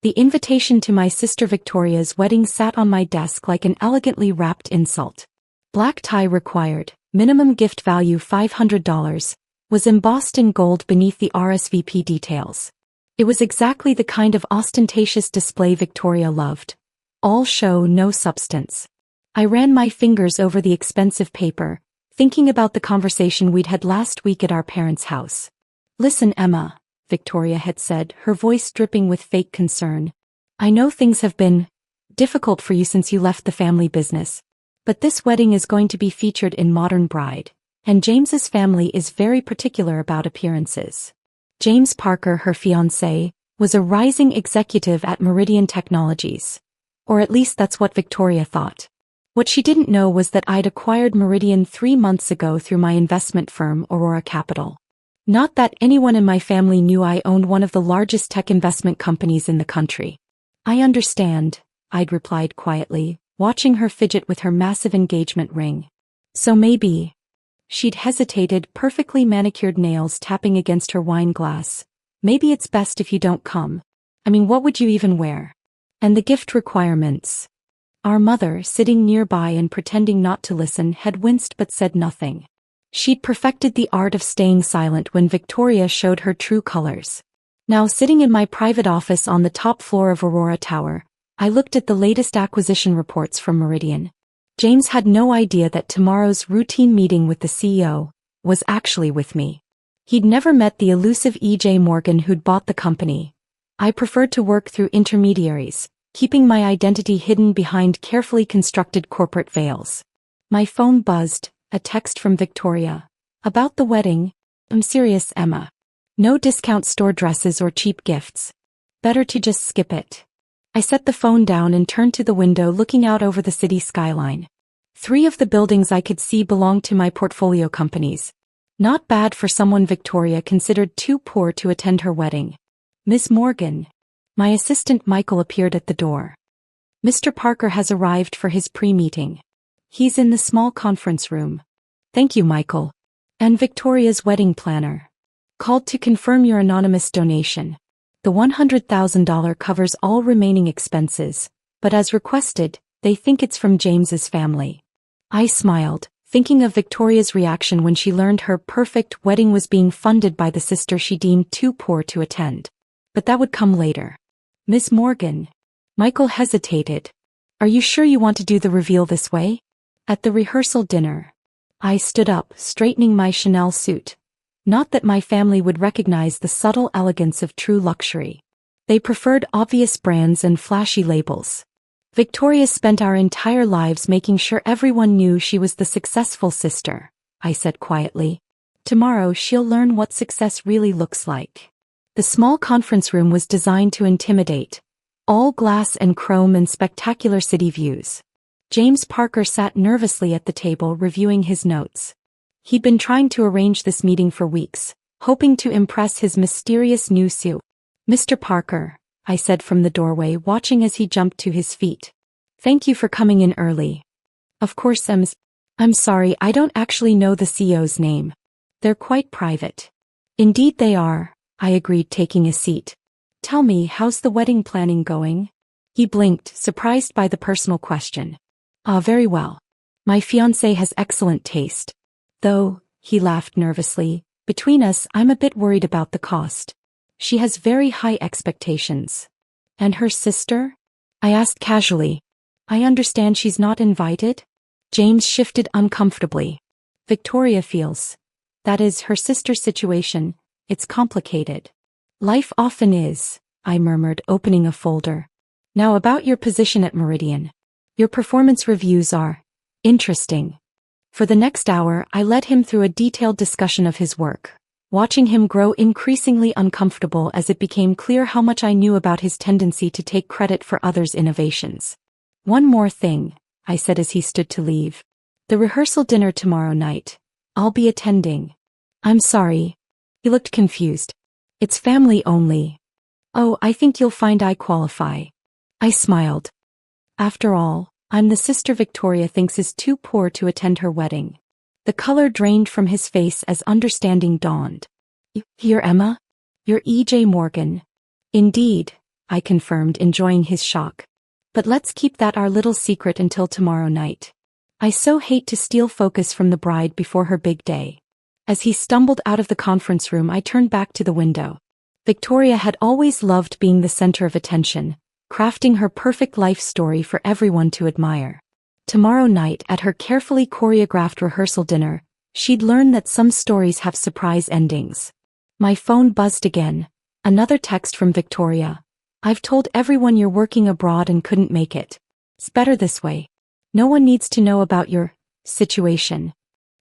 The invitation to my sister Victoria's wedding sat on my desk like an elegantly wrapped insult. Black tie required, minimum gift value $500, was embossed in gold beneath the RSVP details. It was exactly the kind of ostentatious display Victoria loved. All show, no substance. I ran my fingers over the expensive paper, thinking about the conversation we'd had last week at our parents' house. "Listen, Emma," Victoria had said, her voice dripping with fake concern. "I know things have been difficult for you since you left the family business. But this wedding is going to be featured in Modern Bride, and James's family is very particular about appearances." James Parker, her fiancé, was a rising executive at Meridian Technologies. Or at least that's what Victoria thought. What she didn't know was that I'd acquired Meridian 3 months ago through my investment firm, Aurora Capital. Not that anyone in my family knew I owned one of the largest tech investment companies in the country. "I understand," I'd replied quietly, watching her fidget with her massive engagement ring. "So maybe..." She'd hesitated, perfectly manicured nails tapping against her wine glass. "Maybe it's best if you don't come. I mean, what would you even wear? And the gift requirements." Our mother, sitting nearby and pretending not to listen, had winced but said nothing. She'd perfected the art of staying silent when Victoria showed her true colors. Now, sitting in my private office on the top floor of Aurora Tower, I looked at the latest acquisition reports from Meridian. James had no idea that tomorrow's routine meeting with the CEO was actually with me. He'd never met the elusive E.J. Morgan who'd bought the company. I preferred to work through intermediaries, keeping my identity hidden behind carefully constructed corporate veils. My phone buzzed, a text from Victoria. "About the wedding? I'm serious, Emma. No discount store dresses or cheap gifts. Better to just skip it." I set the phone down and turned to the window, looking out over the city skyline. 3 of the buildings I could see belonged to my portfolio companies. Not bad for someone Victoria considered too poor to attend her wedding. "Miss Morgan." My assistant Michael appeared at the door. "Mr. Parker has arrived for his pre-meeting. He's in the small conference room." "Thank you, Michael." "And Victoria's wedding planner called to confirm your anonymous donation. The $100,000 covers all remaining expenses, but as requested, they think it's from James's family." I smiled, thinking of Victoria's reaction when she learned her perfect wedding was being funded by the sister she deemed too poor to attend. But that would come later. "Miss Morgan." Michael hesitated. "Are you sure you want to do the reveal this way? At the rehearsal dinner?" I stood up, straightening my Chanel suit. Not that my family would recognize the subtle elegance of true luxury. They preferred obvious brands and flashy labels. "Victoria spent our entire lives making sure everyone knew she was the successful sister," I said quietly. "Tomorrow she'll learn what success really looks like." The small conference room was designed to intimidate. All glass and chrome and spectacular city views. James Parker sat nervously at the table reviewing his notes. He'd been trying to arrange this meeting for weeks, hoping to impress his mysterious new suit. "Mr. Parker," I said from the doorway, watching as he jumped to his feet. "Thank you for coming in early." "Of course, I'm sorry, I don't actually know the CEO's name. They're quite private." "Indeed they are," I agreed, taking a seat. "Tell me, how's the wedding planning going?" He blinked, surprised by the personal question. Very well. My fiancé has excellent taste. Though," he laughed nervously, "between us, I'm a bit worried about the cost. She has very high expectations." "And her sister?" I asked casually. "I understand she's not invited?" James shifted uncomfortably. "Victoria feels. That is, her sister's situation. It's complicated." "Life often is," I murmured, opening a folder. "Now about your position at Meridian. Your performance reviews are interesting." For the next hour, I led him through a detailed discussion of his work, watching him grow increasingly uncomfortable as it became clear how much I knew about his tendency to take credit for others' innovations. "One more thing," I said as he stood to leave. "The rehearsal dinner tomorrow night. I'll be attending." "I'm sorry." He looked confused. "It's family only." "Oh, I think you'll find I qualify." I smiled. After all, I'm the sister Victoria thinks is too poor to attend her wedding. The color drained from his face as understanding dawned. "Here, Emma? You're E.J. Morgan." "Indeed," I confirmed, enjoying his shock. But let's keep that our little secret until tomorrow night. I so hate to steal focus from the bride before her big day. As he stumbled out of the conference room, I turned back to the window. Victoria had always loved being the center of attention, crafting her perfect life story for everyone to admire. Tomorrow night, at her carefully choreographed rehearsal dinner, she'd learn that some stories have surprise endings. My phone buzzed again. Another text from Victoria. I've told everyone you're working abroad and couldn't make it. It's better this way. No one needs to know about your situation.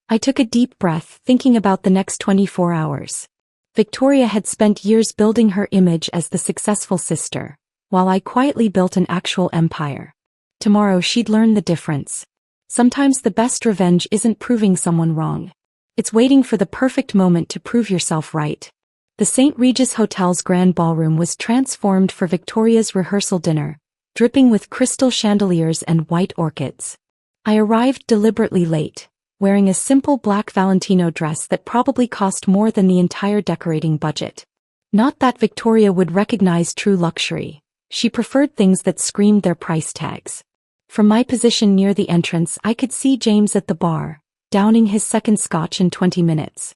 I took a deep breath, thinking about the next 24 hours. Victoria had spent years building her image as the successful sister, while I quietly built an actual empire. Tomorrow she'd learn the difference. Sometimes the best revenge isn't proving someone wrong. It's waiting for the perfect moment to prove yourself right. The St. Regis Hotel's grand ballroom was transformed for Victoria's rehearsal dinner, dripping with crystal chandeliers and white orchids. I arrived deliberately late, wearing a simple black Valentino dress that probably cost more than the entire decorating budget. Not that Victoria would recognize true luxury. She preferred things that screamed their price tags. From my position near the entrance, I could see James at the bar, downing his second scotch in 20 minutes.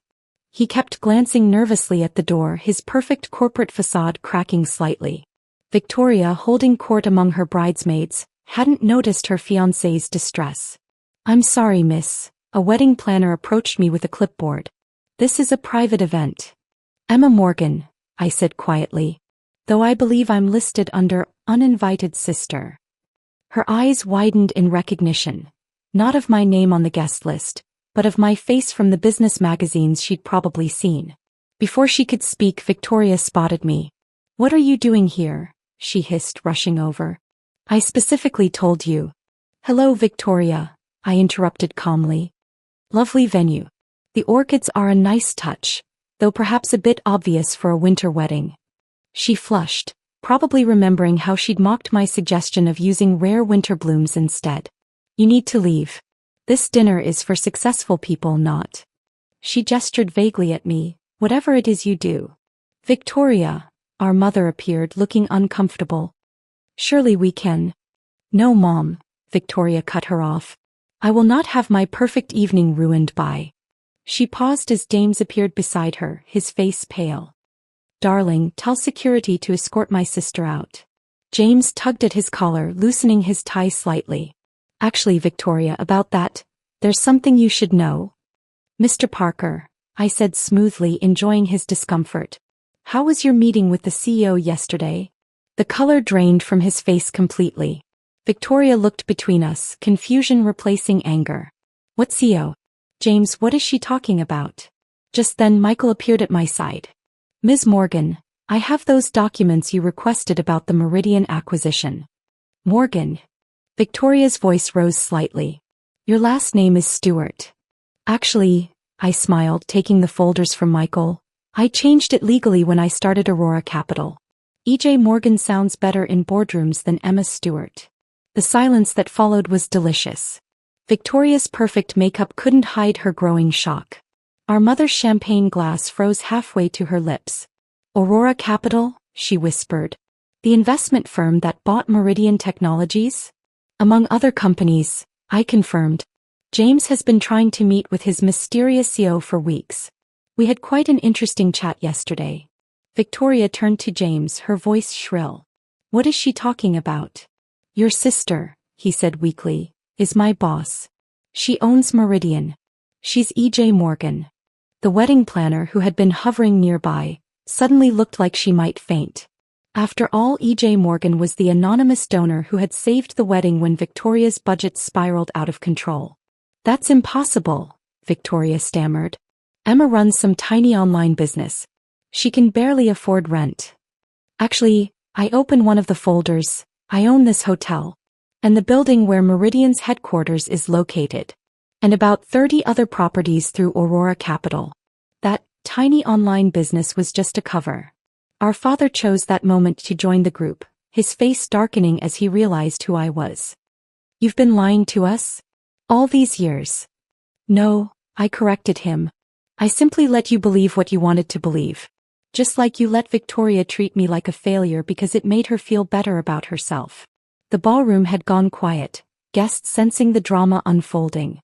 He kept glancing nervously at the door, his perfect corporate facade cracking slightly. Victoria, holding court among her bridesmaids, hadn't noticed her fiancé's distress. "I'm sorry, miss." A wedding planner approached me with a clipboard. "This is a private event." "Emma Morgan," I said quietly. "Though I believe I'm listed under uninvited sister." Her eyes widened in recognition. Not of my name on the guest list, but of my face from the business magazines she'd probably seen. Before she could speak, Victoria spotted me. "What are you doing here?" she hissed, rushing over. "I specifically told you." "Hello, Victoria," I interrupted calmly. "Lovely venue. The orchids are a nice touch, though perhaps a bit obvious for a winter wedding." She flushed, probably remembering how she'd mocked my suggestion of using rare winter blooms instead. "You need to leave. This dinner is for successful people, not." She gestured vaguely at me. "Whatever it is you do." "Victoria," our mother appeared, looking uncomfortable. "Surely we can." "No, Mom," Victoria cut her off. "I will not have my perfect evening ruined by." She paused as James appeared beside her, his face pale. "Darling, tell security to escort my sister out." James tugged at his collar, loosening his tie slightly. "Actually, Victoria, about that, there's something you should know." "Mr. Parker," I said smoothly, enjoying his discomfort. "How was your meeting with the CEO yesterday?" The color drained from his face completely. Victoria looked between us, confusion replacing anger. "What CEO? James, what is she talking about?" Just then Michael appeared at my side. "Ms. Morgan, I have those documents you requested about the Meridian acquisition." "Morgan?" Victoria's voice rose slightly. "Your last name is Stewart." "Actually," I smiled, taking the folders from Michael, "I changed it legally when I started Aurora Capital. E.J. Morgan sounds better in boardrooms than Emma Stewart." The silence that followed was delicious. Victoria's perfect makeup couldn't hide her growing shock. Our mother's champagne glass froze halfway to her lips. "Aurora Capital," she whispered. "The investment firm that bought Meridian Technologies?" "Among other companies," I confirmed. "James has been trying to meet with his mysterious CEO for weeks. We had quite an interesting chat yesterday." Victoria turned to James, her voice shrill. "What is she talking about?" "Your sister," he said weakly, "is my boss. She owns Meridian. She's E.J. Morgan." The wedding planner, who had been hovering nearby, suddenly looked like she might faint. After all, E.J. Morgan was the anonymous donor who had saved the wedding when Victoria's budget spiraled out of control. "That's impossible," Victoria stammered. "Emma runs some tiny online business. She can barely afford rent." "Actually," I opened one of the folders, "I own this hotel, and the building where Meridian's headquarters is located, and about 30 other properties through Aurora Capital. That tiny online business was just a cover." Our father chose that moment to join the group, his face darkening as he realized who I was. "You've been lying to us? All these years?" "No," I corrected him. "I simply let you believe what you wanted to believe." Just like you let Victoria treat me like a failure because it made her feel better about herself. The ballroom had gone quiet, guests sensing the drama unfolding.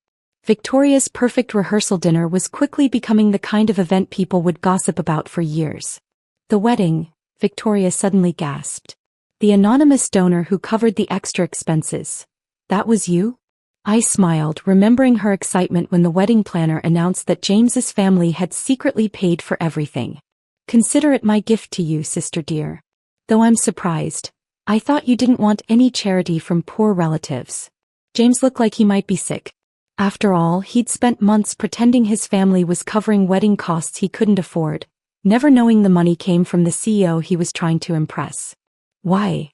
Victoria's perfect rehearsal dinner was quickly becoming the kind of event people would gossip about for years. The wedding, Victoria suddenly gasped. The anonymous donor who covered the extra expenses. That was you? I smiled, remembering her excitement when the wedding planner announced that James's family had secretly paid for everything. Consider it my gift to you, sister dear. Though I'm surprised. I thought you didn't want any charity from poor relatives. James looked like he might be sick. After all, he'd spent months pretending his family was covering wedding costs he couldn't afford, never knowing the money came from the CEO he was trying to impress. Why?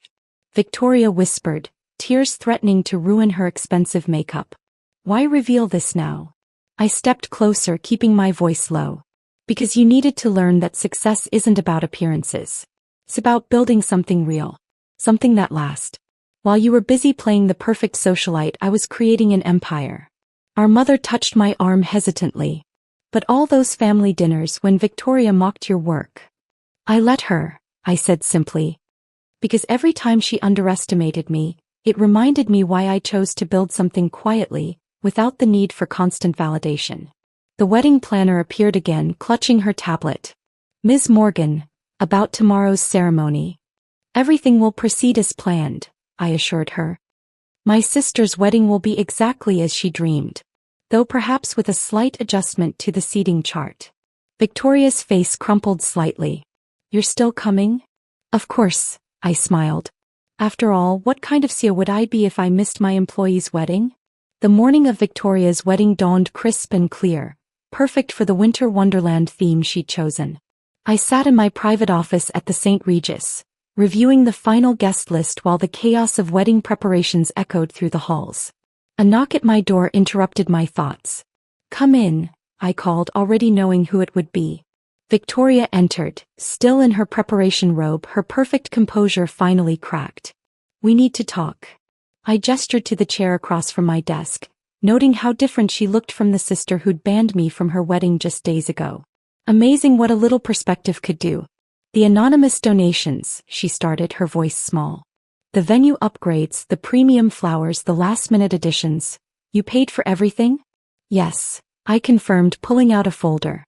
Victoria whispered, tears threatening to ruin her expensive makeup. Why reveal this now? I stepped closer, keeping my voice low. Because you needed to learn that success isn't about appearances. It's about building something real. Something that lasts. While you were busy playing the perfect socialite, I was creating an empire. Our mother touched my arm hesitantly. But all those family dinners when Victoria mocked your work. I let her, I said simply. Because every time she underestimated me, it reminded me why I chose to build something quietly, without the need for constant validation. The wedding planner appeared again, clutching her tablet. Ms. Morgan, about tomorrow's ceremony. Everything will proceed as planned, I assured her. My sister's wedding will be exactly as she dreamed, though perhaps with a slight adjustment to the seating chart. Victoria's face crumpled slightly. You're still coming? Of course, I smiled. After all, what kind of CEO would I be if I missed my employee's wedding? The morning of Victoria's wedding dawned crisp and clear, perfect for the winter wonderland theme she'd chosen. I sat in my private office at the St. Regis, reviewing the final guest list while the chaos of wedding preparations echoed through the halls. A knock at my door interrupted my thoughts. Come in, I called, already knowing who it would be. Victoria entered, still in her preparation robe, her perfect composure finally cracked. We need to talk. I gestured to the chair across from my desk, noting how different she looked from the sister who'd banned me from her wedding just days ago. Amazing what a little perspective could do. The anonymous donations, she started, her voice small. The venue upgrades, the premium flowers, the last-minute additions. You paid for everything? Yes, I confirmed, pulling out a folder.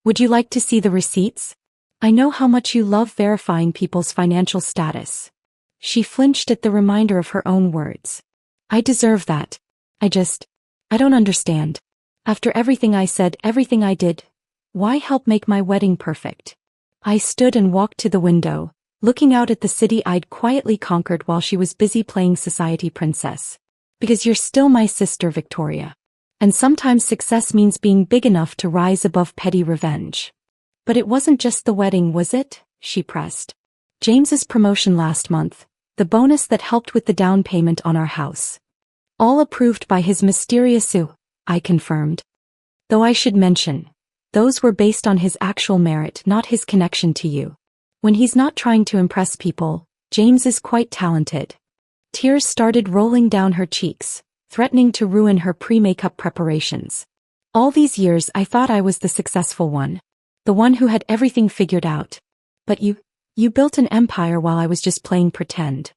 Would you like to see the receipts? I know how much you love verifying people's financial status. She flinched at the reminder of her own words. I deserve that. I don't understand. After everything I said, everything I did, why help make my wedding perfect? I stood and walked to the window, looking out at the city I'd quietly conquered while she was busy playing society princess. Because you're still my sister, Victoria. And sometimes success means being big enough to rise above petty revenge. But it wasn't just the wedding, was it? She pressed. James's promotion last month, the bonus that helped with the down payment on our house. All approved by his mysterious Sue, I confirmed. Though I should mention, those were based on his actual merit, not his connection to you. When he's not trying to impress people, James is quite talented. Tears started rolling down her cheeks, threatening to ruin her pre-makeup preparations. All these years I thought I was the successful one. The one who had everything figured out. But you built an empire while I was just playing pretend.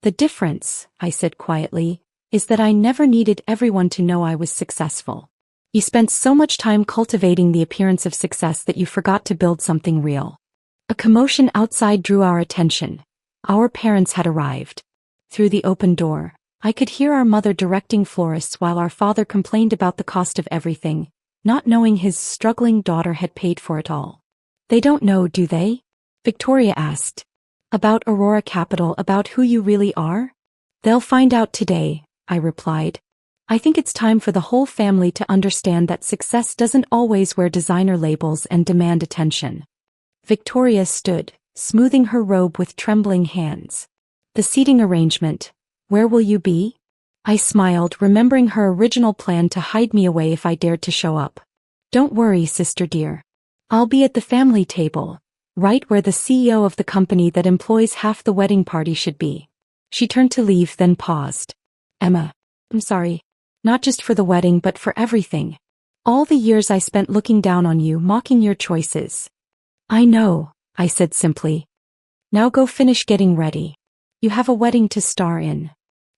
The difference, I said quietly, is that I never needed everyone to know I was successful. You spent so much time cultivating the appearance of success that you forgot to build something real. A commotion outside drew our attention. Our parents had arrived. Through the open door, I could hear our mother directing florists while our father complained about the cost of everything, not knowing his struggling daughter had paid for it all. They don't know, do they? Victoria asked. About Aurora Capital, about who you really are? They'll find out today, I replied. I think it's time for the whole family to understand that success doesn't always wear designer labels and demand attention. Victoria stood, smoothing her robe with trembling hands. The seating arrangement. Where will you be? I smiled, remembering her original plan to hide me away if I dared to show up. Don't worry, sister dear. I'll be at the family table, right where the CEO of the company that employs half the wedding party should be. She turned to leave, then paused. Emma, I'm sorry. Not just for the wedding but for everything. All the years I spent looking down on you, mocking your choices. I know, I said simply. Now go finish getting ready. You have a wedding to star in.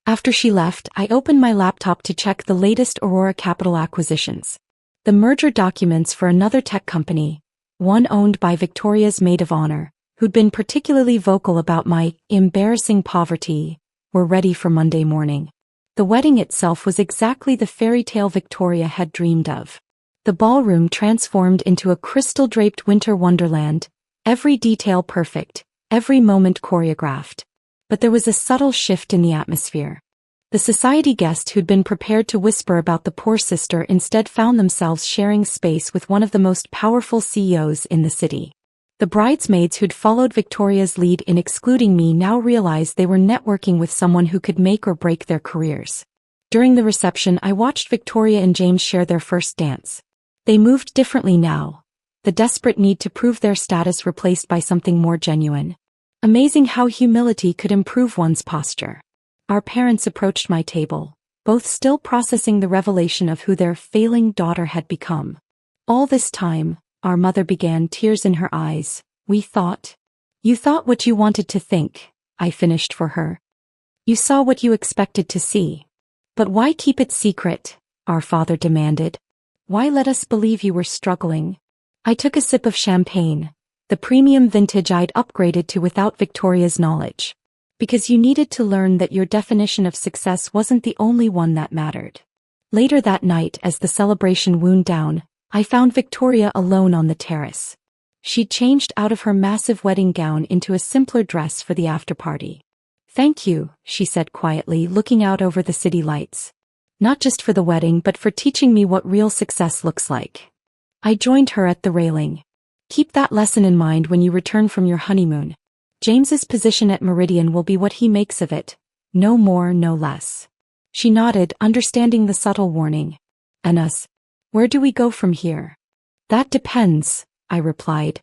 After she left, I opened my laptop to check the latest Aurora Capital acquisitions. The merger documents for another tech company, one owned by Victoria's maid of honor, who'd been particularly vocal about my embarrassing poverty, were ready for Monday morning. The wedding itself was exactly the fairy tale Victoria had dreamed of. The ballroom transformed into a crystal-draped winter wonderland, every detail perfect, every moment choreographed. But there was a subtle shift in the atmosphere. The society guest who'd been prepared to whisper about the poor sister instead found themselves sharing space with one of the most powerful CEOs in the city. The bridesmaids who'd followed Victoria's lead in excluding me now realized they were networking with someone who could make or break their careers. During the reception, I watched Victoria and James share their first dance. They moved differently now, the desperate need to prove their status replaced by something more genuine. Amazing how humility could improve one's posture. Our parents approached my table, both still processing the revelation of who their failing daughter had become. All this time, our mother began, tears in her eyes. We thought. You thought what you wanted to think, I finished for her. You saw what you expected to see. But why keep it secret? Our father demanded. Why let us believe you were struggling? I took a sip of champagne, the premium vintage I'd upgraded to without Victoria's knowledge. Because you needed to learn that your definition of success wasn't the only one that mattered. Later that night, as the celebration wound down, I found Victoria alone on the terrace. She'd changed out of her massive wedding gown into a simpler dress for the after-party. Thank you, she said quietly, looking out over the city lights. Not just for the wedding but for teaching me what real success looks like. I joined her at the railing. Keep that lesson in mind when you return from your honeymoon. James's position at Meridian will be what he makes of it, no more, no less. She nodded, understanding the subtle warning. And us? Where do we go from here? That depends, I replied.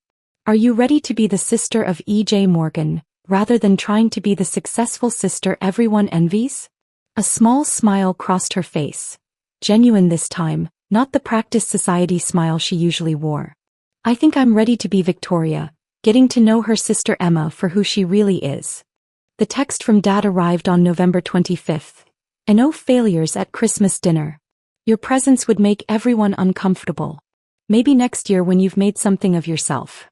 Are you ready to be the sister of E.J. Morgan, rather than trying to be the successful sister everyone envies? A small smile crossed her face. Genuine this time, not the practiced society smile she usually wore. I think I'm ready to be Victoria, getting to know her sister Emma for who she really is. The text from Dad arrived on November 25th. And no failures at Christmas dinner. Your presence would make everyone uncomfortable. Maybe next year when you've made something of yourself.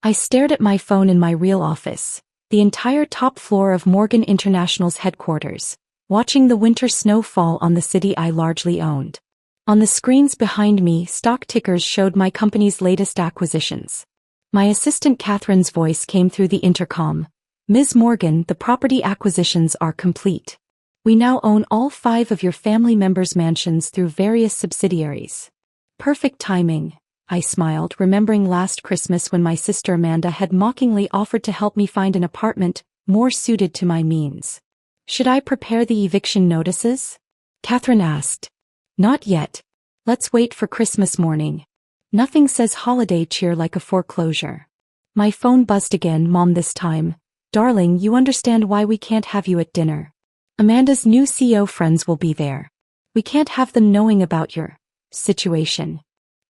I stared at my phone in my real office, the entire top floor of Morgan International's headquarters, watching the winter snow fall on the city I largely owned. On the screens behind me, stock tickers showed my company's latest acquisitions. My assistant Catherine's voice came through the intercom. Ms. Morgan, the property acquisitions are complete. We now own all 5 of your family members' mansions through various subsidiaries. Perfect timing, I smiled, remembering last Christmas when my sister Amanda had mockingly offered to help me find an apartment more suited to my means. Should I prepare the eviction notices? Catherine asked. Not yet. Let's wait for Christmas morning. Nothing says holiday cheer like a foreclosure. My phone buzzed again, Mom this time. Darling, you understand why we can't have you at dinner. Amanda's new CEO friends will be there. We can't have them knowing about your situation.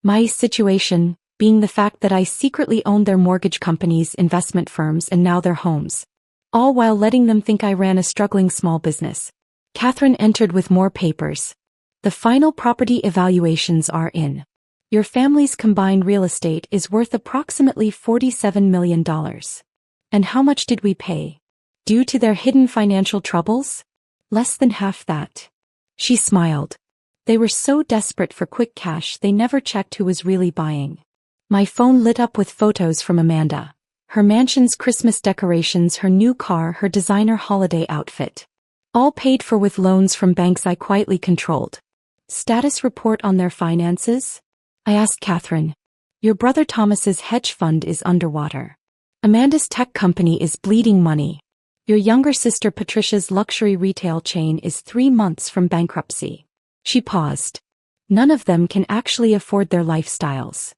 My situation, being the fact that I secretly owned their mortgage companies, investment firms, and now their homes. All while letting them think I ran a struggling small business. Catherine entered with more papers. The final property evaluations are in. Your family's combined real estate is worth approximately $47 million. And how much did we pay? Due to their hidden financial troubles? Less than half that. She smiled. They were so desperate for quick cash they never checked who was really buying. My phone lit up with photos from Amanda. Her mansion's Christmas decorations, her new car, her designer holiday outfit. All paid for with loans from banks I quietly controlled. Status report on their finances? I asked Catherine. Your brother Thomas's hedge fund is underwater. Amanda's tech company is bleeding money. Your younger sister Patricia's luxury retail chain is 3 months from bankruptcy. She paused. None of them can actually afford their lifestyles.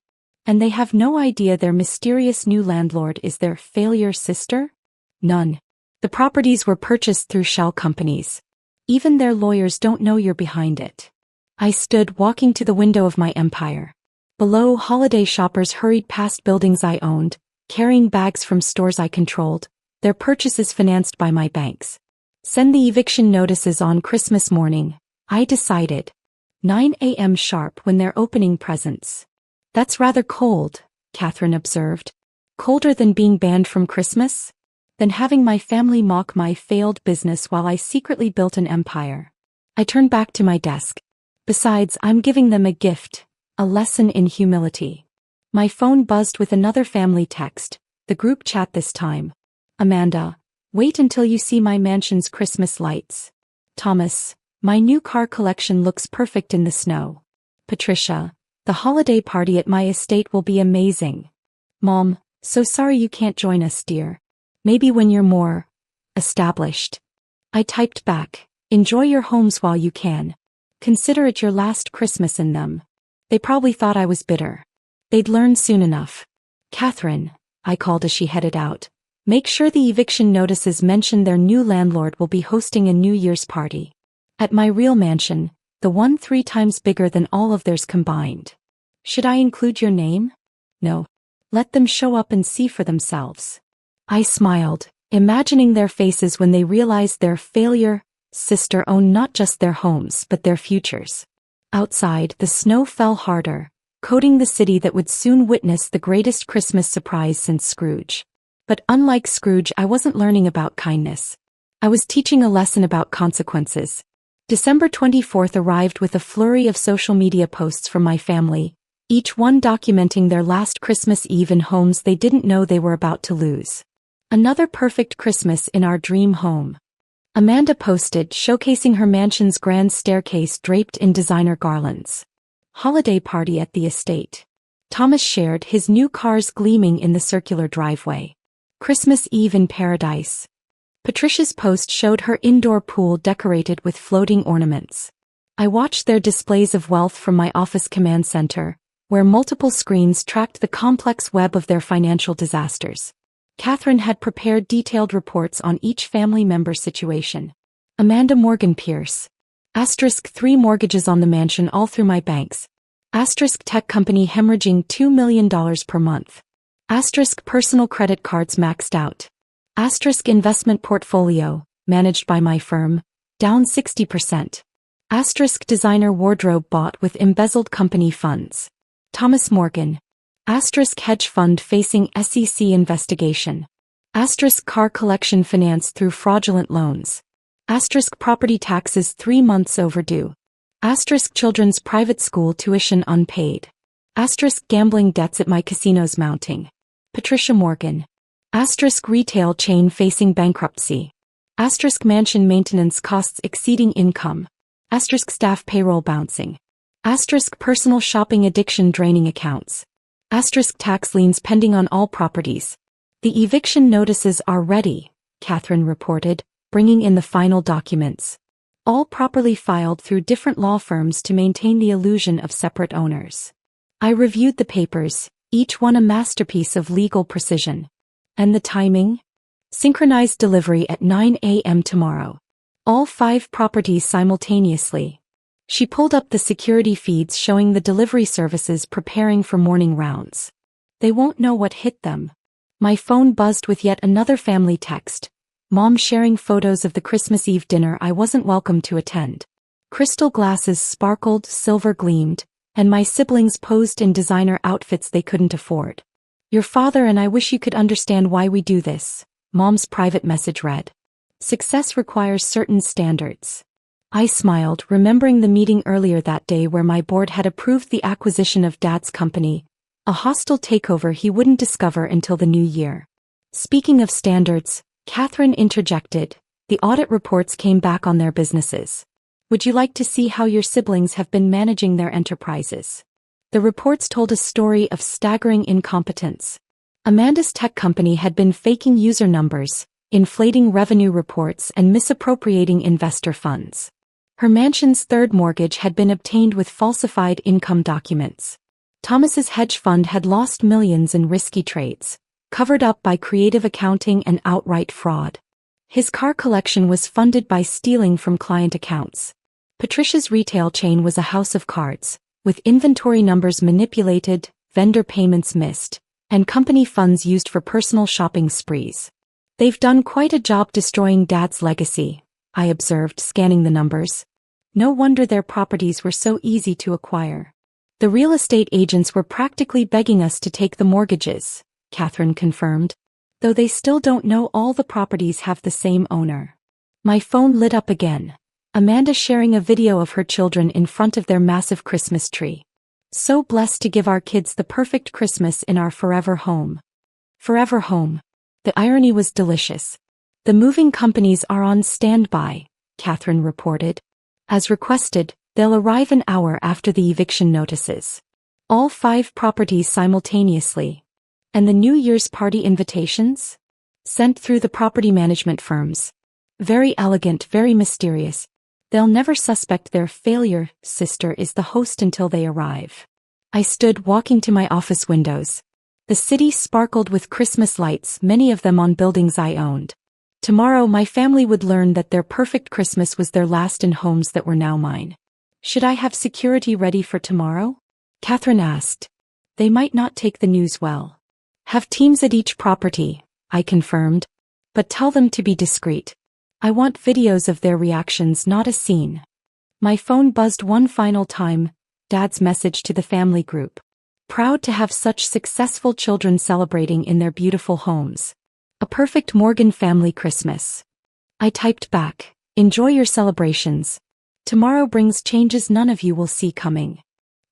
And they have no idea their mysterious new landlord is their failure sister? None. The properties were purchased through shell companies. Even their lawyers don't know you're behind it. I stood walking to the window of my empire. Below, holiday shoppers hurried past buildings I owned, carrying bags from stores I controlled, their purchases financed by my banks. Send the eviction notices on Christmas morning, I decided. 9 a.m. sharp when they're opening presents. That's rather cold, Catherine observed. Colder than being banned from Christmas? Than having my family mock my failed business while I secretly built an empire. I turned back to my desk. Besides, I'm giving them a gift, a lesson in humility. My phone buzzed with another family text, the group chat this time. Amanda, wait until you see my mansion's Christmas lights. Thomas, my new car collection looks perfect in the snow. Patricia, the holiday party at my estate will be amazing. Mom, so sorry you can't join us, dear. Maybe when you're more established. I typed back, enjoy your homes while you can. Consider it your last Christmas in them. They probably thought I was bitter. They'd learn soon enough. Catherine, I called as she headed out. Make sure the eviction notices mention their new landlord will be hosting a New Year's party. At my real mansion, the one 3 times bigger than all of theirs combined. Should I include your name? No. Let them show up and see for themselves. I smiled, imagining their faces when they realized their failure sister owned not just their homes but their futures. Outside, the snow fell harder, coating the city that would soon witness the greatest Christmas surprise since Scrooge. But unlike Scrooge, I wasn't learning about kindness. I was teaching a lesson about consequences. December 24th arrived with a flurry of social media posts from my family, each one documenting their last Christmas Eve in homes they didn't know they were about to lose. Another perfect Christmas in our dream home. Amanda posted, showcasing her mansion's grand staircase draped in designer garlands. Holiday party at the estate. Thomas shared his new cars gleaming in the circular driveway. Christmas Eve in paradise. Patricia's post showed her indoor pool decorated with floating ornaments. I watched their displays of wealth from my office command center, where multiple screens tracked the complex web of their financial disasters. Catherine had prepared detailed reports on each family member's situation. Amanda Morgan Pierce. *3 mortgages on the mansion all through my banks. *tech company hemorrhaging $2 million per month. *personal credit cards maxed out. *investment portfolio, managed by my firm, down 60%. *designer wardrobe bought with embezzled company funds. Thomas Morgan. *hedge fund facing SEC investigation. *car collection financed through fraudulent loans. *property taxes 3 months overdue. *children's private school tuition unpaid. *gambling debts at my casinos mounting. Patricia Morgan. *retail chain facing bankruptcy. *mansion maintenance costs exceeding income. *staff payroll bouncing. *personal shopping addiction draining accounts. *tax liens pending on all properties. The eviction notices are ready, Catherine reported, bringing in the final documents. All properly filed through different law firms to maintain the illusion of separate owners. I reviewed the papers, each one a masterpiece of legal precision. And the timing? Synchronized delivery at 9 a.m. tomorrow. All 5 properties simultaneously. She pulled up the security feeds showing the delivery services preparing for morning rounds. They won't know what hit them. My phone buzzed with yet another family text. Mom sharing photos of the Christmas Eve dinner I wasn't welcome to attend. Crystal glasses sparkled, silver gleamed, and my siblings posed in designer outfits they couldn't afford. Your father and I wish you could understand why we do this, Mom's private message read. Success requires certain standards. I smiled, remembering the meeting earlier that day where my board had approved the acquisition of Dad's company, a hostile takeover he wouldn't discover until the new year. Speaking of standards, Catherine interjected, the audit reports came back on their businesses. Would you like to see how your siblings have been managing their enterprises? The reports told a story of staggering incompetence. Amanda's tech company had been faking user numbers, inflating revenue reports and misappropriating investor funds. Her mansion's 3rd mortgage had been obtained with falsified income documents. Thomas's hedge fund had lost millions in risky trades, covered up by creative accounting and outright fraud. His car collection was funded by stealing from client accounts. Patricia's retail chain was a house of cards, with inventory numbers manipulated, vendor payments missed, and company funds used for personal shopping sprees. They've done quite a job destroying Dad's legacy, I observed, scanning the numbers. No wonder their properties were so easy to acquire. The real estate agents were practically begging us to take the mortgages, Catherine confirmed, though they still don't know all the properties have the same owner. My phone lit up again. Amanda sharing a video of her children in front of their massive Christmas tree. So blessed to give our kids the perfect Christmas in our forever home. Forever home. The irony was delicious. The moving companies are on standby, Catherine reported. As requested, they'll arrive an hour after the eviction notices. All 5 properties simultaneously. And the New Year's party invitations? Sent through the property management firms. Very elegant, very mysterious. They'll never suspect their failure. Sister is the host until they arrive. I stood walking to my office windows. The city sparkled with Christmas lights, many of them on buildings I owned. Tomorrow my family would learn that their perfect Christmas was their last in homes that were now mine. Should I have security ready for tomorrow? Catherine asked. They might not take the news well. Have teams at each property, I confirmed. But tell them to be discreet. I want videos of their reactions, not a scene. My phone buzzed one final time, Dad's message to the family group. Proud to have such successful children celebrating in their beautiful homes. A perfect Morgan family Christmas. I typed back, enjoy your celebrations. Tomorrow brings changes none of you will see coming.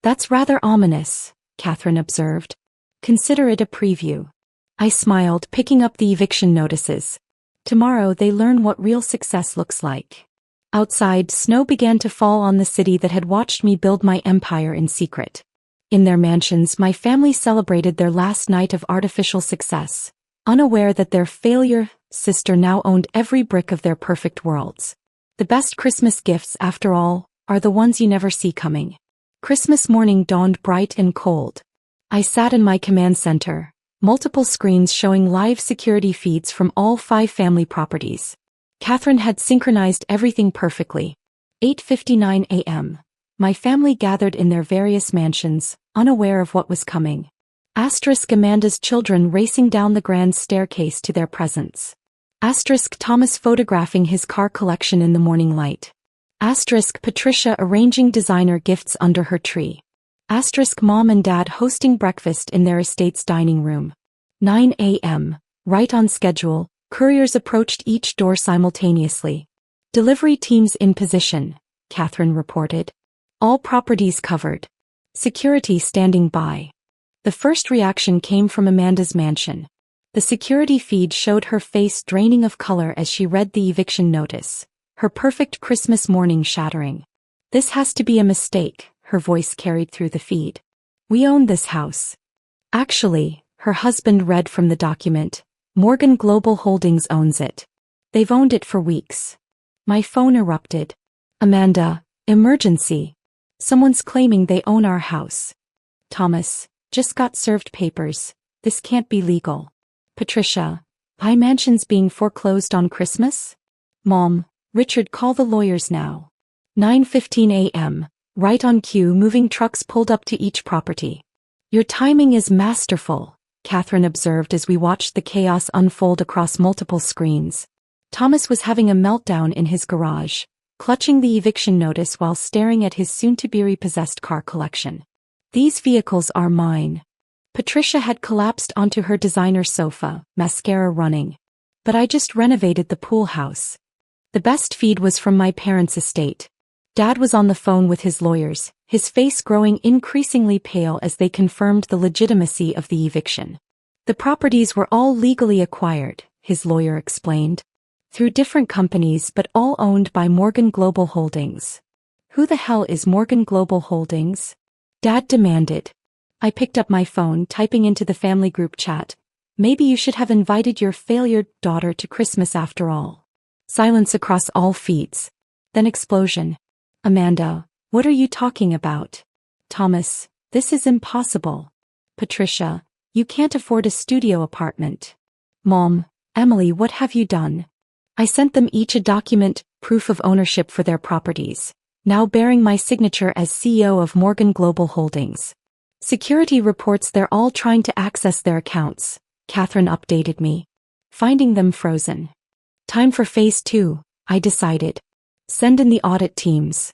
That's rather ominous, Catherine observed. Consider it a preview. I smiled, picking up the eviction notices. Tomorrow they learn what real success looks like. Outside, snow began to fall on the city that had watched me build my empire in secret. In their mansions, my family celebrated their last night of artificial success, unaware that their failure sister now owned every brick of their perfect worlds. The best Christmas gifts, after all, are the ones you never see coming. Christmas morning dawned bright and cold. I sat in my command center. Multiple screens showing live security feeds from all 5 family properties. Catherine had synchronized everything perfectly. 8:59 a.m. My family gathered in their various mansions, unaware of what was coming. Amanda's children racing down the grand staircase to their presents. Thomas photographing his car collection in the morning light. Patricia arranging designer gifts under her tree. Mom and Dad hosting breakfast in their estate's dining room. 9 a.m. Right on schedule, couriers approached each door simultaneously. Delivery teams in position, Catherine reported. All properties covered. Security standing by. The first reaction came from Amanda's mansion. The security feed showed her face draining of color as she read the eviction notice, her perfect Christmas morning shattering. This has to be a mistake, her voice carried through the feed. We own this house. Actually, her husband read from the document, Morgan Global Holdings owns it. They've owned it for weeks. My phone erupted. Amanda, emergency. Someone's claiming they own our house. Thomas, just got served papers. This can't be legal. Patricia, my mansion's being foreclosed on Christmas? Mom, Richard, call the lawyers now. 9:15 a.m. Right on cue, moving trucks pulled up to each property. Your timing is masterful, Catherine observed as we watched the chaos unfold across multiple screens. Thomas was having a meltdown in his garage, clutching the eviction notice while staring at his soon-to-be repossessed car collection. These vehicles are mine. Patricia had collapsed onto her designer sofa, mascara running. But I just renovated the pool house. The best feed was from my parents' estate. Dad was on the phone with his lawyers, his face growing increasingly pale as they confirmed the legitimacy of the eviction. The properties were all legally acquired, his lawyer explained. Through different companies but all owned by Morgan Global Holdings. Who the hell is Morgan Global Holdings? Dad demanded. I picked up my phone, typing into the family group chat. Maybe you should have invited your failure daughter to Christmas after all. Silence across all feeds. Then explosion. Amanda, what are you talking about? Thomas, this is impossible. Patricia, you can't afford a studio apartment. Mom, Emily, what have you done? I sent them each a document, proof of ownership for their properties, now bearing my signature as CEO of Morgan Global Holdings. Security reports they're all trying to access their accounts, Catherine updated me. Finding them frozen. Time for phase 2, I decided. Send in the audit teams.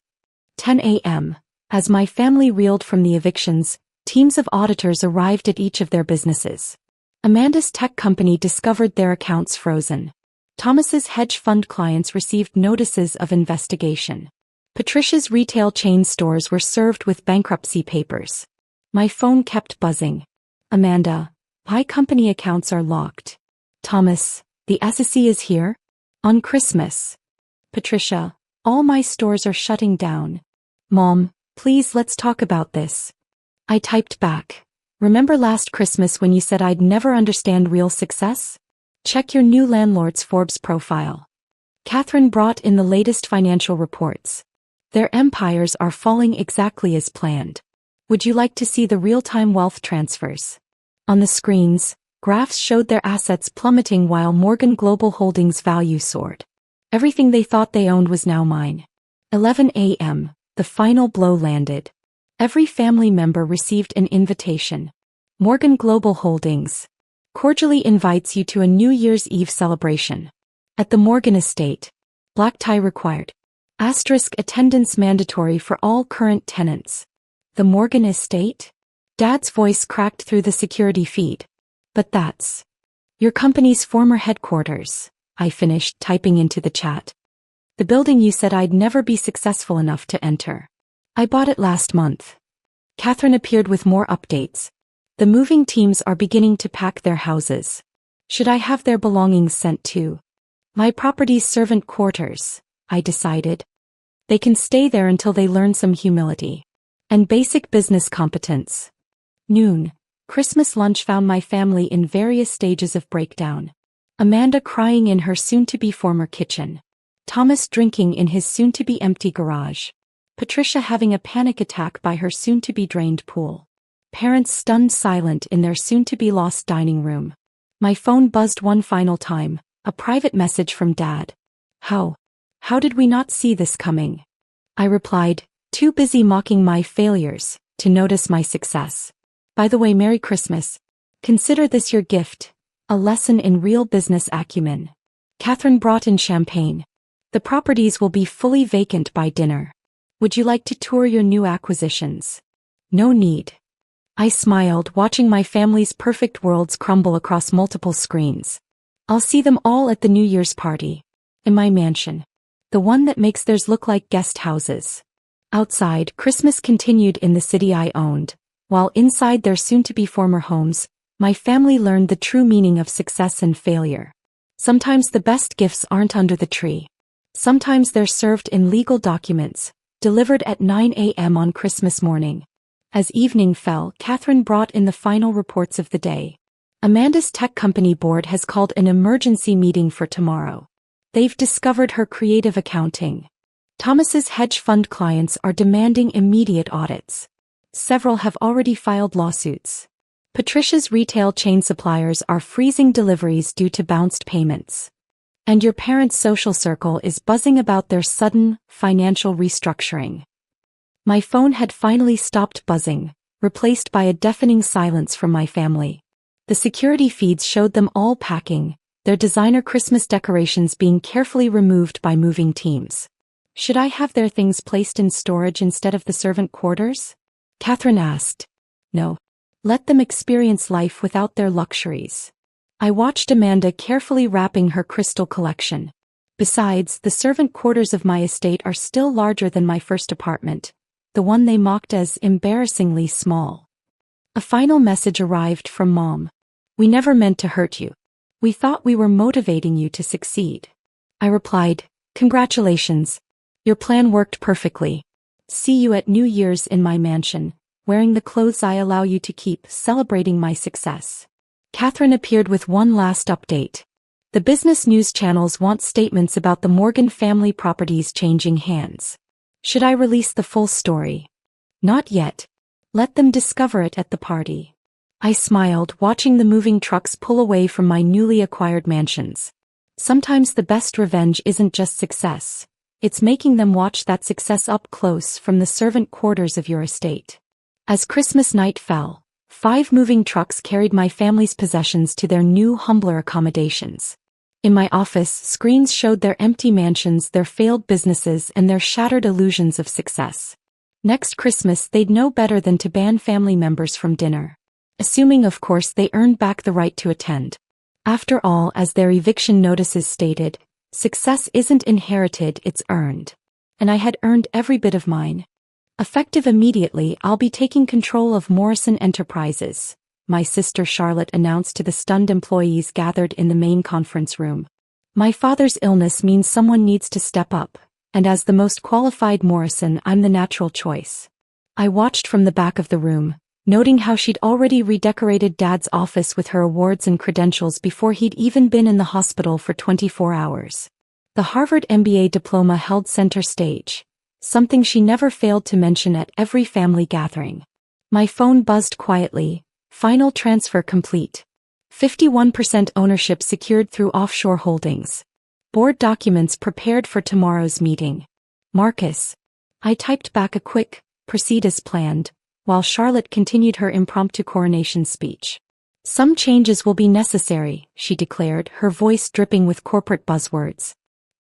10 a.m. As my family reeled from the evictions, teams of auditors arrived at each of their businesses. Amanda's tech company discovered their accounts frozen. Thomas's hedge fund clients received notices of investigation. Patricia's retail chain stores were served with bankruptcy papers. My phone kept buzzing. Amanda, my company accounts are locked. Thomas, the SEC is here? On Christmas. Patricia, all my stores are shutting down. Mom, please let's talk about this. I typed back. Remember last Christmas when you said I'd never understand real success? Check your new landlord's Forbes profile. Catherine brought in the latest financial reports. Their empires are falling exactly as planned. Would you like to see the real-time wealth transfers? On the screens, graphs showed their assets plummeting while Morgan Global Holdings' value soared. Everything they thought they owned was now mine. 11 a.m., the final blow landed. Every family member received an invitation. Morgan Global Holdings cordially invites you to a New Year's Eve celebration. At the Morgan estate. Black tie required. Attendance mandatory for all current tenants. The Morgan estate? Dad's voice cracked through the security feed. But that's your company's former headquarters, I finished typing into the chat. The building you said I'd never be successful enough to enter. I bought it last month. Catherine appeared with more updates. The moving teams are beginning to pack their houses. Should I have their belongings sent to my property's servant quarters? I decided. They can stay there until they learn some humility and basic business competence. Noon. Christmas lunch found my family in various stages of breakdown. Amanda crying in her soon-to-be former kitchen. Thomas drinking in his soon-to-be empty garage. Patricia having a panic attack by her soon-to-be drained pool. Parents stunned silent in their soon-to-be lost dining room. My phone buzzed one final time, a private message from Dad. How did we not see this coming? I replied, too busy mocking my failures to notice my success. By the way, Merry Christmas. Consider this your gift, a lesson in real business acumen. Catherine brought in champagne. The properties will be fully vacant by dinner. Would you like to tour your new acquisitions? No need. I smiled, watching my family's perfect worlds crumble across multiple screens. I'll see them all at the New Year's party. In my mansion. The one that makes theirs look like guest houses. Outside, Christmas continued in the city I owned, while inside their soon-to-be former homes, my family learned the true meaning of success and failure. Sometimes the best gifts aren't under the tree. Sometimes they're served in legal documents, delivered at 9 a.m. on Christmas morning. As evening fell, Catherine brought in the final reports of the day. Amanda's tech company board has called an emergency meeting for tomorrow. They've discovered her creative accounting. Thomas's hedge fund clients are demanding immediate audits. Several have already filed lawsuits. Patricia's retail chain suppliers are freezing deliveries due to bounced payments. And your parents' social circle is buzzing about their sudden, financial restructuring. My phone had finally stopped buzzing, replaced by a deafening silence from my family. The security feeds showed them all packing, their designer Christmas decorations being carefully removed by moving teams. Should I have their things placed in storage instead of the servant quarters? Catherine asked. No. Let them experience life without their luxuries. I watched Amanda carefully wrapping her crystal collection. Besides, the servant quarters of my estate are still larger than my first apartment, the one they mocked as embarrassingly small. A final message arrived from Mom. We never meant to hurt you. We thought we were motivating you to succeed. I replied, congratulations. Your plan worked perfectly. See you at New Year's in my mansion, wearing the clothes I allow you to keep, celebrating my success. Catherine appeared with one last update. The business news channels want statements about the Morgan family properties changing hands. Should I release the full story? Not yet. Let them discover it at the party. I smiled, watching the moving trucks pull away from my newly acquired mansions. Sometimes the best revenge isn't just success. It's making them watch that success up close from the servant quarters of your estate. As Christmas night fell, 5 moving trucks carried my family's possessions to their new, humbler accommodations. In my office, screens showed their empty mansions, their failed businesses, and their shattered illusions of success. Next Christmas, they'd know better than to ban family members from dinner. Assuming, of course, they earned back the right to attend. After all, as their eviction notices stated, success isn't inherited, it's earned. And I had earned every bit of mine. Effective immediately, I'll be taking control of Morrison Enterprises, my sister Charlotte announced to the stunned employees gathered in the main conference room. My father's illness means someone needs to step up, and as the most qualified Morrison, I'm the natural choice. I watched from the back of the room, noting how she'd already redecorated Dad's office with her awards and credentials before he'd even been in the hospital for 24 hours. The Harvard MBA diploma held center stage, something she never failed to mention at every family gathering. My phone buzzed quietly. Final transfer complete. 51% ownership secured through offshore holdings. Board documents prepared for tomorrow's meeting. Marcus. I typed back a quick, proceed as planned, while Charlotte continued her impromptu coronation speech. Some changes will be necessary, she declared, her voice dripping with corporate buzzwords.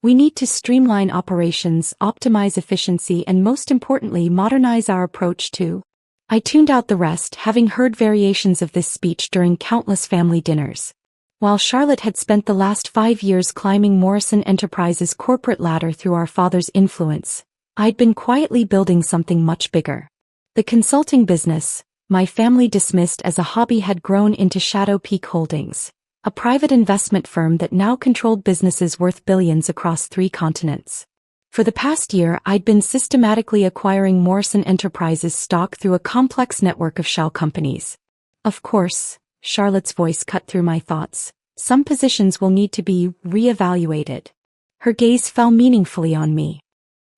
We need to streamline operations, optimize efficiency, and most importantly, modernize our approach to. I tuned out the rest, having heard variations of this speech during countless family dinners. While Charlotte had spent the last 5 years climbing Morrison Enterprises' corporate ladder through our father's influence, I'd been quietly building something much bigger. The consulting business, my family dismissed as a hobby, had grown into Shadow Peak Holdings, a private investment firm that now controlled businesses worth billions across 3 continents. For the past year, I'd been systematically acquiring Morrison Enterprises stock through a complex network of shell companies. Of course, Charlotte's voice cut through my thoughts, some positions will need to be re-evaluated. Her gaze fell meaningfully on me.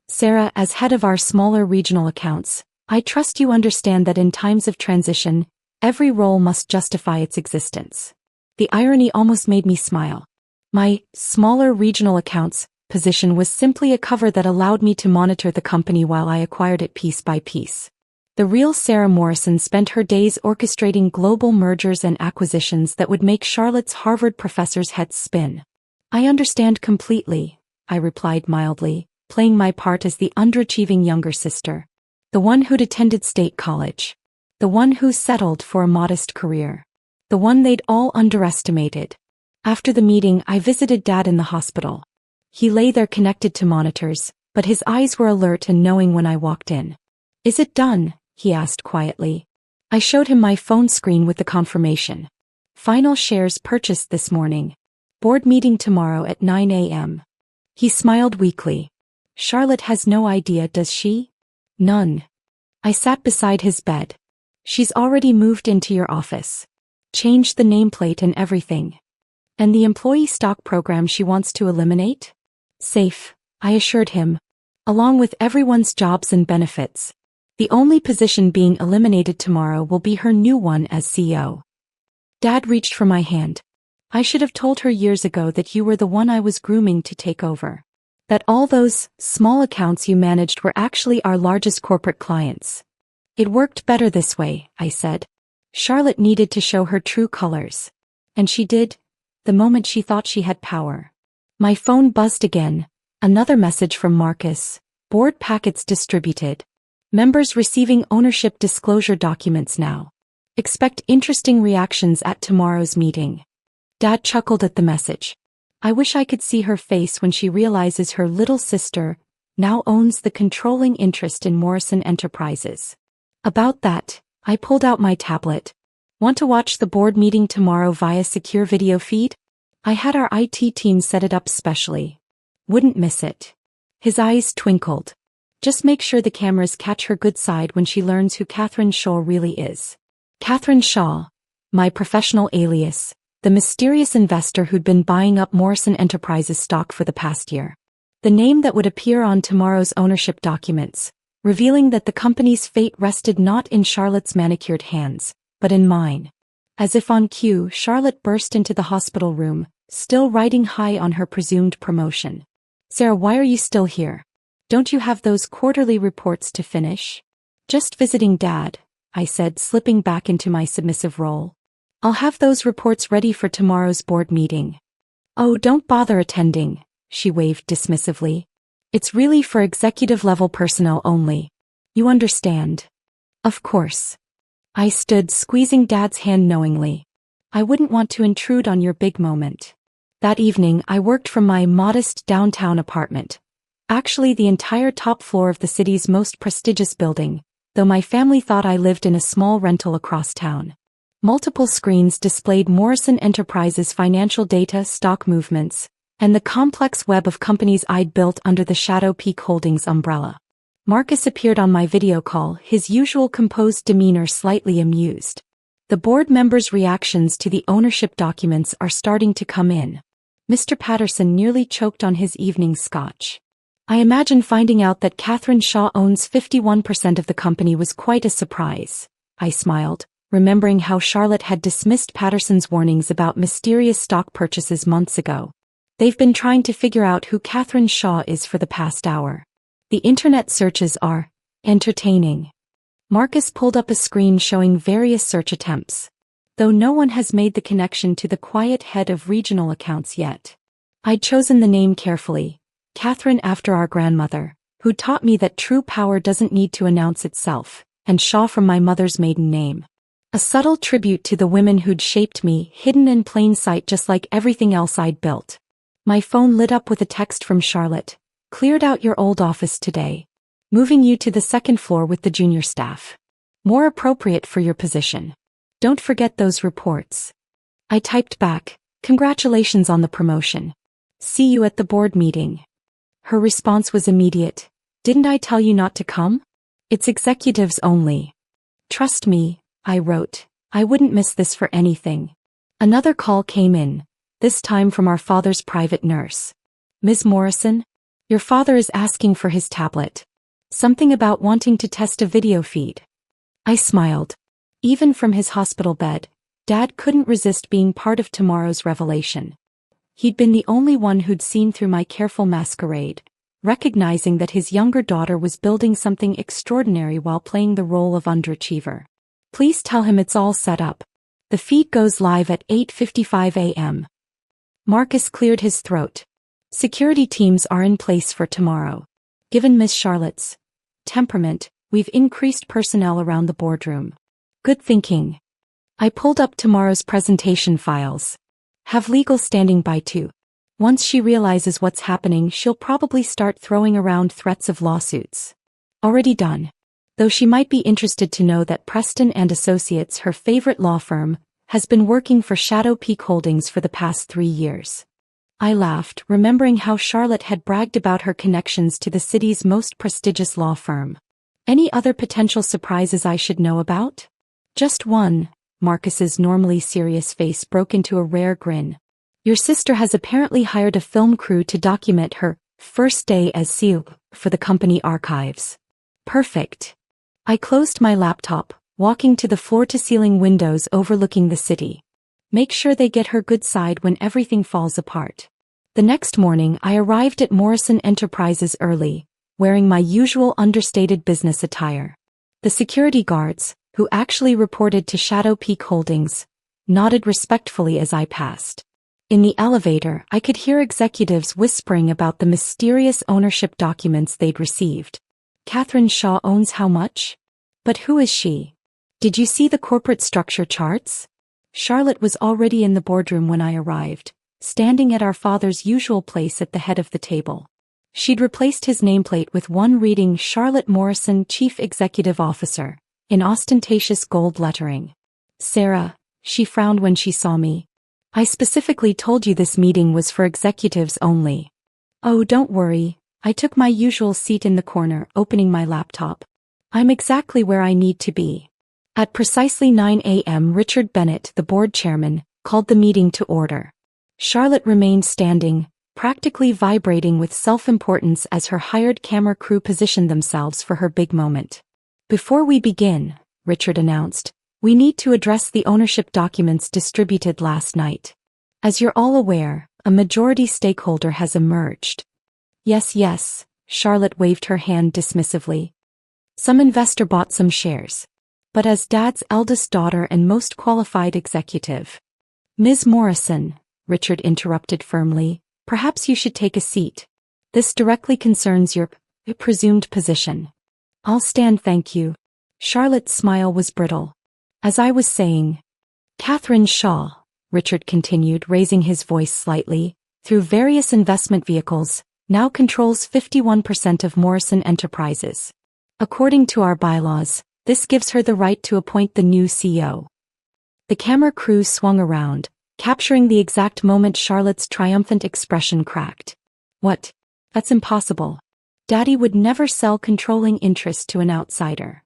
Sarah, as head of our smaller regional accounts, I trust you understand that in times of transition, every role must justify its existence. The irony almost made me smile. My smaller regional accounts position was simply a cover that allowed me to monitor the company while I acquired it piece by piece. The real Sarah Morrison spent her days orchestrating global mergers and acquisitions that would make Charlotte's Harvard professor's head spin. I understand completely, I replied mildly, playing my part as the underachieving younger sister. The one who'd attended state college. The one who settled for a modest career. The one they'd all underestimated. After the meeting, I visited Dad in the hospital. He lay there connected to monitors, but his eyes were alert and knowing when I walked in. Is it done? He asked quietly. I showed him my phone screen with the confirmation. Final shares purchased this morning. Board meeting tomorrow at 9 a.m. He smiled weakly. Charlotte has no idea, does she? None. I sat beside his bed. She's already moved into your office. Changed the nameplate and everything. And the employee stock program she wants to eliminate? Safe, I assured him. Along with everyone's jobs and benefits. The only position being eliminated tomorrow will be her new one as CEO. Dad reached for my hand. I should have told her years ago that you were the one I was grooming to take over. That all those small accounts you managed were actually our largest corporate clients. It worked better this way, I said. Charlotte needed to show her true colors. And she did, the moment she thought she had power. My phone buzzed again. Another message from Marcus. Board packets distributed. Members receiving ownership disclosure documents now. Expect interesting reactions at tomorrow's meeting. Dad chuckled at the message. I wish I could see her face when she realizes her little sister now owns the controlling interest in Morrison Enterprises. About that, I pulled out my tablet. Want to watch the board meeting tomorrow via secure video feed? I had our IT team set it up specially. Wouldn't miss it. His eyes twinkled. Just make sure the cameras catch her good side when she learns who Catherine Shaw really is. Catherine Shaw, my professional alias, the mysterious investor who'd been buying up Morrison Enterprises stock for the past year. The name that would appear on tomorrow's ownership documents, revealing that the company's fate rested not in Charlotte's manicured hands, but in mine. As if on cue, Charlotte burst into the hospital room, still riding high on her presumed promotion. Sarah, why are you still here? Don't you have those quarterly reports to finish? Just visiting Dad, I said, slipping back into my submissive role. I'll have those reports ready for tomorrow's board meeting. Oh, don't bother attending, she waved dismissively. It's really for executive-level personnel only. You understand? Of course. I stood, squeezing Dad's hand knowingly. I wouldn't want to intrude on your big moment. That evening, I worked from my modest downtown apartment. Actually, the entire top floor of the city's most prestigious building, though my family thought I lived in a small rental across town. Multiple screens displayed Morrison Enterprises' financial data, stock movements, and the complex web of companies I'd built under the Shadow Peak Holdings umbrella. Marcus appeared on my video call, his usual composed demeanor slightly amused. The board members' reactions to the ownership documents are starting to come in. Mr. Patterson nearly choked on his evening scotch. I imagine finding out that Catherine Shaw owns 51% of the company was quite a surprise. I smiled, remembering how Charlotte had dismissed Patterson's warnings about mysterious stock purchases months ago. They've been trying to figure out who Catherine Shaw is for the past hour. The internet searches are entertaining. Marcus pulled up a screen showing various search attempts, though no one has made the connection to the quiet head of regional accounts yet. I'd chosen the name carefully, Catherine after our grandmother, who taught me that true power doesn't need to announce itself, and Shaw from my mother's maiden name. A subtle tribute to the women who'd shaped me, hidden in plain sight just like everything else I'd built. My phone lit up with a text from Charlotte. Cleared out your old office today. Moving you to the second floor with the junior staff. More appropriate for your position. Don't forget those reports. I typed back, congratulations on the promotion. See you at the board meeting. Her response was immediate. Didn't I tell you not to come? It's executives only. Trust me, I wrote. I wouldn't miss this for anything. Another call came in, this time from our father's private nurse. Ms. Morrison? Your father is asking for his tablet. Something about wanting to test a video feed. I smiled. Even from his hospital bed, Dad couldn't resist being part of tomorrow's revelation. He'd been the only one who'd seen through my careful masquerade, recognizing that his younger daughter was building something extraordinary while playing the role of underachiever. Please tell him it's all set up. The feed goes live at 8:55 a.m. Marcus cleared his throat. Security teams are in place for tomorrow. Given Miss Charlotte's temperament, we've increased personnel around the boardroom. Good thinking. I pulled up tomorrow's presentation files. Have legal standing by too. Once she realizes what's happening, she'll probably start throwing around threats of lawsuits. Already done. Though she might be interested to know that Preston and Associates, her favorite law firm, has been working for Shadow Peak Holdings for the past 3 years. I laughed, remembering how Charlotte had bragged about her connections to the city's most prestigious law firm. Any other potential surprises I should know about? Just one. Marcus's normally serious face broke into a rare grin. Your sister has apparently hired a film crew to document her first day as CEO for the company archives. Perfect. I closed my laptop, walking to the floor-to-ceiling windows overlooking the city. Make sure they get her good side when everything falls apart. The next morning I arrived at Morrison Enterprises early, wearing my usual understated business attire. The security guards, who actually reported to Shadow Peak Holdings, nodded respectfully as I passed. In the elevator, I could hear executives whispering about the mysterious ownership documents they'd received. Catherine Shaw owns how much? But who is she? Did you see the corporate structure charts? Charlotte was already in the boardroom when I arrived, standing at our father's usual place at the head of the table. She'd replaced his nameplate with one reading Charlotte Morrison, Chief Executive Officer, in ostentatious gold lettering. Sarah, she frowned when she saw me. I specifically told you this meeting was for executives only. Oh, don't worry, I took my usual seat in the corner, opening my laptop. I'm exactly where I need to be. At precisely 9 a.m. Richard Bennett, the board chairman, called the meeting to order. Charlotte remained standing, practically vibrating with self-importance as her hired camera crew positioned themselves for her big moment. Before we begin, Richard announced, we need to address the ownership documents distributed last night. As you're all aware, a majority stakeholder has emerged. Yes, Charlotte waved her hand dismissively. Some investor bought some shares. but as Dad's eldest daughter and most qualified executive. Ms. Morrison, Richard interrupted firmly, perhaps you should take a seat. This directly concerns your presumed position. I'll stand, thank you. Charlotte's smile was brittle. As I was saying, Catherine Shaw, Richard continued, raising his voice slightly, through various investment vehicles, now controls 51% of Morrison Enterprises. According to our bylaws, this gives her the right to appoint the new CEO. The camera crew swung around, capturing the exact moment Charlotte's triumphant expression cracked. What? That's impossible. Daddy would never sell controlling interest to an outsider.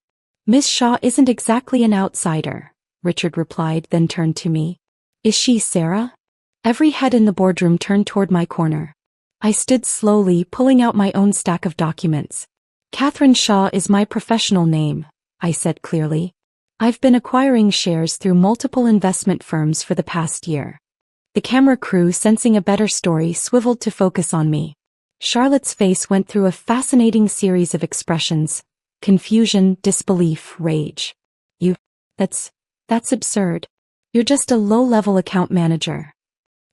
Miss Shaw isn't exactly an outsider, Richard replied, then turned to me. Is she, Sarah? Every head in the boardroom turned toward my corner. I stood slowly, pulling out my own stack of documents. Catherine Shaw is my professional name, I said clearly. I've been acquiring shares through multiple investment firms for the past year. The camera crew, sensing a better story, swiveled to focus on me. Charlotte's face went through a fascinating series of expressions: confusion, disbelief, rage. That's absurd. You're just a low-level account manager.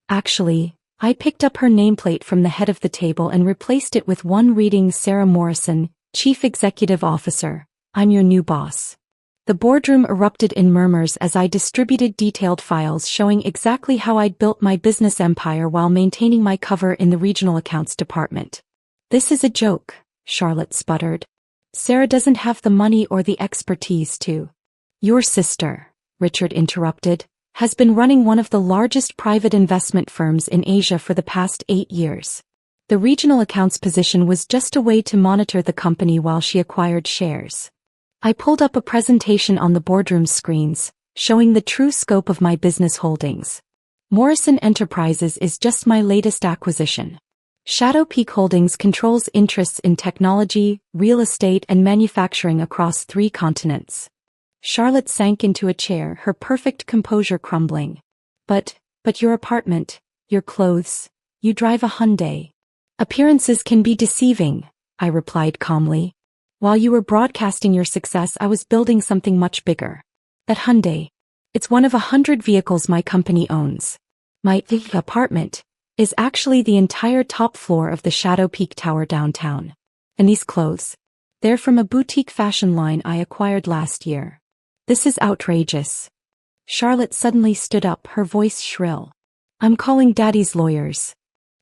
Actually, I picked up her nameplate from the head of the table and replaced it with one reading Sarah Morrison, Chief Executive Officer. I'm your new boss. The boardroom erupted in murmurs as I distributed detailed files showing exactly how I'd built my business empire while maintaining my cover in the regional accounts department. This is a joke, Charlotte sputtered. Sarah doesn't have the money or the expertise to. Your sister, Richard interrupted, has been running one of the largest private investment firms in Asia for the past 8 years. The regional accounts position was just a way to monitor the company while she acquired shares. I pulled up a presentation on the boardroom screens, showing the true scope of my business holdings. Morrison Enterprises is just my latest acquisition. Shadow Peak Holdings controls interests in technology, real estate, and manufacturing across 3 continents. Charlotte sank into a chair, her perfect composure crumbling. But your apartment, your clothes, you drive a Hyundai. Appearances can be deceiving, I replied calmly. While you were broadcasting your success, I was building something much bigger. That Hyundai. It's one of 100 vehicles my company owns. My apartment is actually the entire top floor of the Shadow Peak Tower downtown. And these clothes? They're from a boutique fashion line I acquired last year. This is outrageous. Charlotte suddenly stood up, her voice shrill. I'm calling Daddy's lawyers.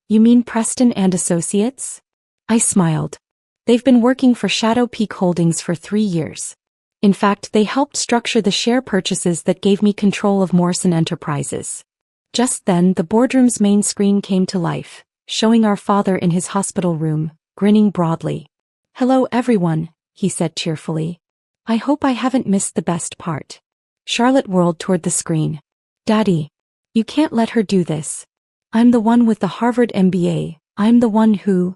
You mean Preston and Associates? I smiled. They've been working for Shadow Peak Holdings for 3 years. In fact, they helped structure the share purchases that gave me control of Morrison Enterprises. Just then, the boardroom's main screen came to life, showing our father in his hospital room, grinning broadly. Hello everyone, he said cheerfully. I hope I haven't missed the best part. Charlotte whirled toward the screen. Daddy, you can't let her do this. I'm the one with the Harvard MBA. I'm the one who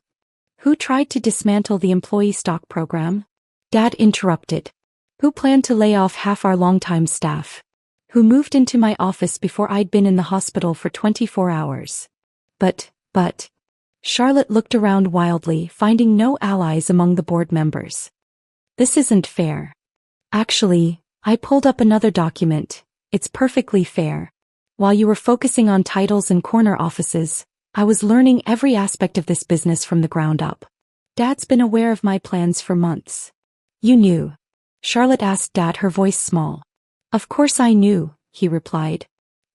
tried to dismantle the employee stock program? Dad interrupted. Who planned to lay off half our longtime staff? Who moved into my office before I'd been in the hospital for 24 hours? But, Charlotte looked around wildly, finding no allies among the board members. This isn't fair. Actually, I pulled up another document. It's perfectly fair. While you were focusing on titles and corner offices, I was learning every aspect of this business from the ground up. Dad's been aware of my plans for months. You knew? Charlotte asked Dad, her voice small. Of course I knew, he replied.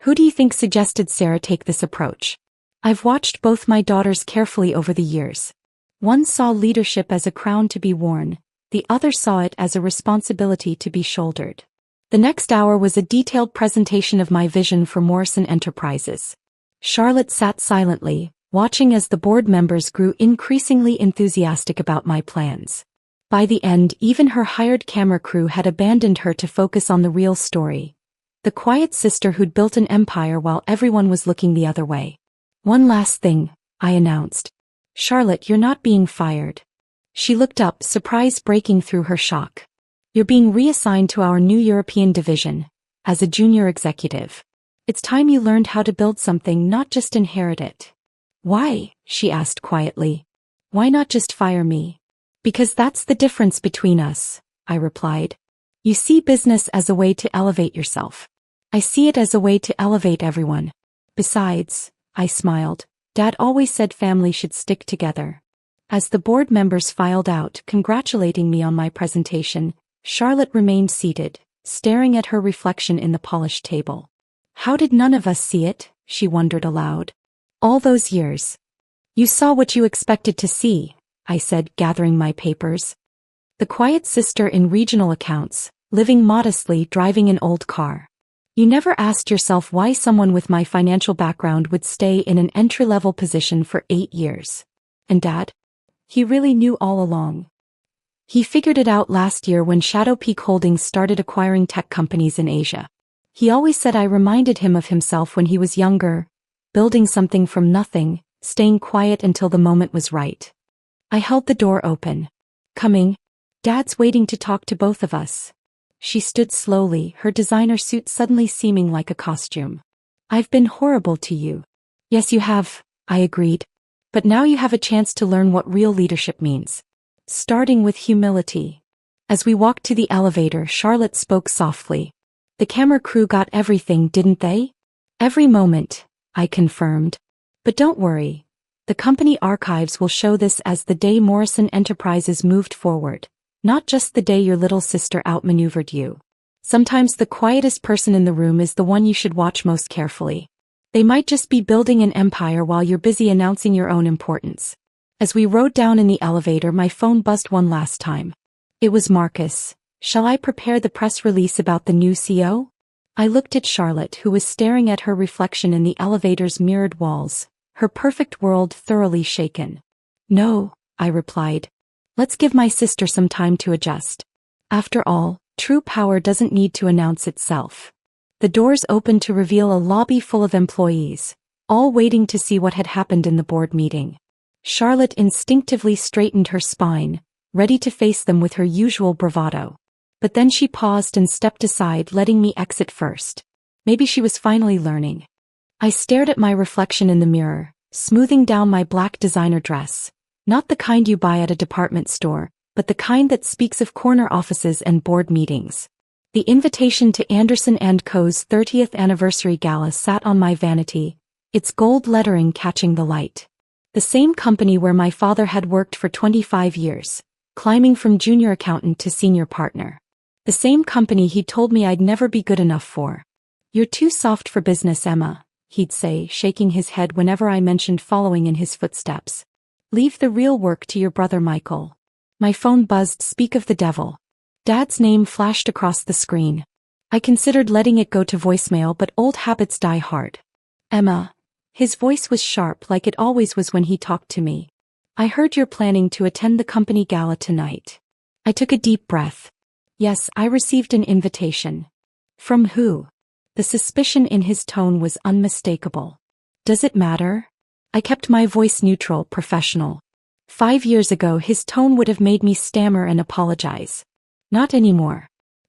Who do you think suggested Sarah take this approach? I've watched both my daughters carefully over the years. One saw leadership as a crown to be worn, the other saw it as a responsibility to be shouldered. The next hour was a detailed presentation of my vision for Morrison Enterprises. Charlotte sat silently, watching as the board members grew increasingly enthusiastic about my plans. By the end, even her hired camera crew had abandoned her to focus on the real story. The quiet sister who'd built an empire while everyone was looking the other way. One last thing, I announced. Charlotte, you're not being fired. She looked up, surprise breaking through her shock. You're being reassigned to our new European division, as a junior executive. It's time you learned how to build something, not just inherit it. Why? She asked quietly. Why not just fire me? Because that's the difference between us, I replied. You see business as a way to elevate yourself. I see it as a way to elevate everyone. Besides, I smiled, Dad always said family should stick together. As the board members filed out, congratulating me on my presentation, Charlotte remained seated, staring at her reflection in the polished table. How did none of us see it? She wondered aloud. All those years. You saw what you expected to see, I said, gathering my papers. The quiet sister in regional accounts, living modestly, driving an old car. You never asked yourself why someone with my financial background would stay in an entry-level position for 8 years. And Dad? He really knew all along. He figured it out last year when Shadow Peak Holdings started acquiring tech companies in Asia. He always said I reminded him of himself when he was younger, building something from nothing, staying quiet until the moment was right. I held the door open. Coming. Dad's waiting to talk to both of us. She stood slowly, her designer suit suddenly seeming like a costume. I've been horrible to you. Yes, you have, I agreed. But now you have a chance to learn what real leadership means. Starting with humility. As we walked to the elevator, Charlotte spoke softly. The camera crew got everything, didn't they? Every moment, I confirmed. But don't worry. The company archives will show this as the day Morrison Enterprises moved forward, not just the day your little sister outmaneuvered you. Sometimes the quietest person in the room is the one you should watch most carefully. They might just be building an empire while you're busy announcing your own importance. As we rode down in the elevator, my phone buzzed one last time. It was Marcus. Shall I prepare the press release about the new CEO? I looked at Charlotte, who was staring at her reflection in the elevator's mirrored walls, her perfect world thoroughly shaken. No, I replied. Let's give my sister some time to adjust. After all, true power doesn't need to announce itself. The doors opened to reveal a lobby full of employees, all waiting to see what had happened in the board meeting. Charlotte instinctively straightened her spine, ready to face them with her usual bravado. But then she paused and stepped aside, letting me exit first. Maybe she was finally learning. I stared at my reflection in the mirror, smoothing down my black designer dress. Not the kind you buy at a department store, but the kind that speaks of corner offices and board meetings. The invitation to Anderson & Co.'s 30th anniversary gala sat on my vanity, its gold lettering catching the light. The same company where my father had worked for 25 years, climbing from junior accountant to senior partner. The same company he told me I'd never be good enough for. You're too soft for business, Emma, he'd say, shaking his head whenever I mentioned following in his footsteps. Leave the real work to your brother Michael. My phone buzzed. Speak of the devil. Dad's name flashed across the screen. I considered letting it go to voicemail, but old habits die hard. Emma. His voice was sharp like it always was when he talked to me. I heard you're planning to attend the company gala tonight. I took a deep breath. Yes, I received an invitation. From who? The suspicion in his tone was unmistakable. Does it matter? I kept my voice neutral, professional. 5 years ago his tone would have made me stammer and apologize. Not anymore.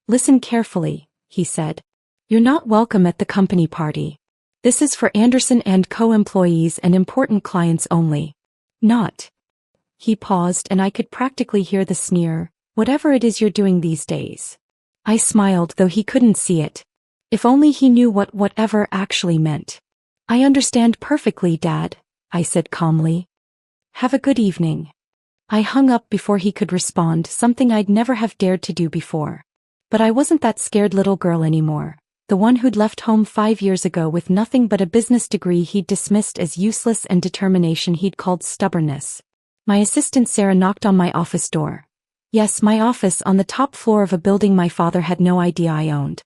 Listen carefully, he said. You're not welcome at the company party. This is for Anderson & Co. employees and important clients only. Not. He paused and I could practically hear the sneer. Whatever it is you're doing these days. I smiled, though he couldn't see it. If only he knew what whatever actually meant. I understand perfectly, Dad, I said calmly. Have a good evening. I hung up before he could respond, something I'd never have dared to do before. But I wasn't that scared little girl anymore, the one who'd left home 5 years ago with nothing but a business degree he'd dismissed as useless and determination he'd called stubbornness. My assistant Sarah knocked on my office door. Yes, my office on the top floor of a building my father had no idea I owned.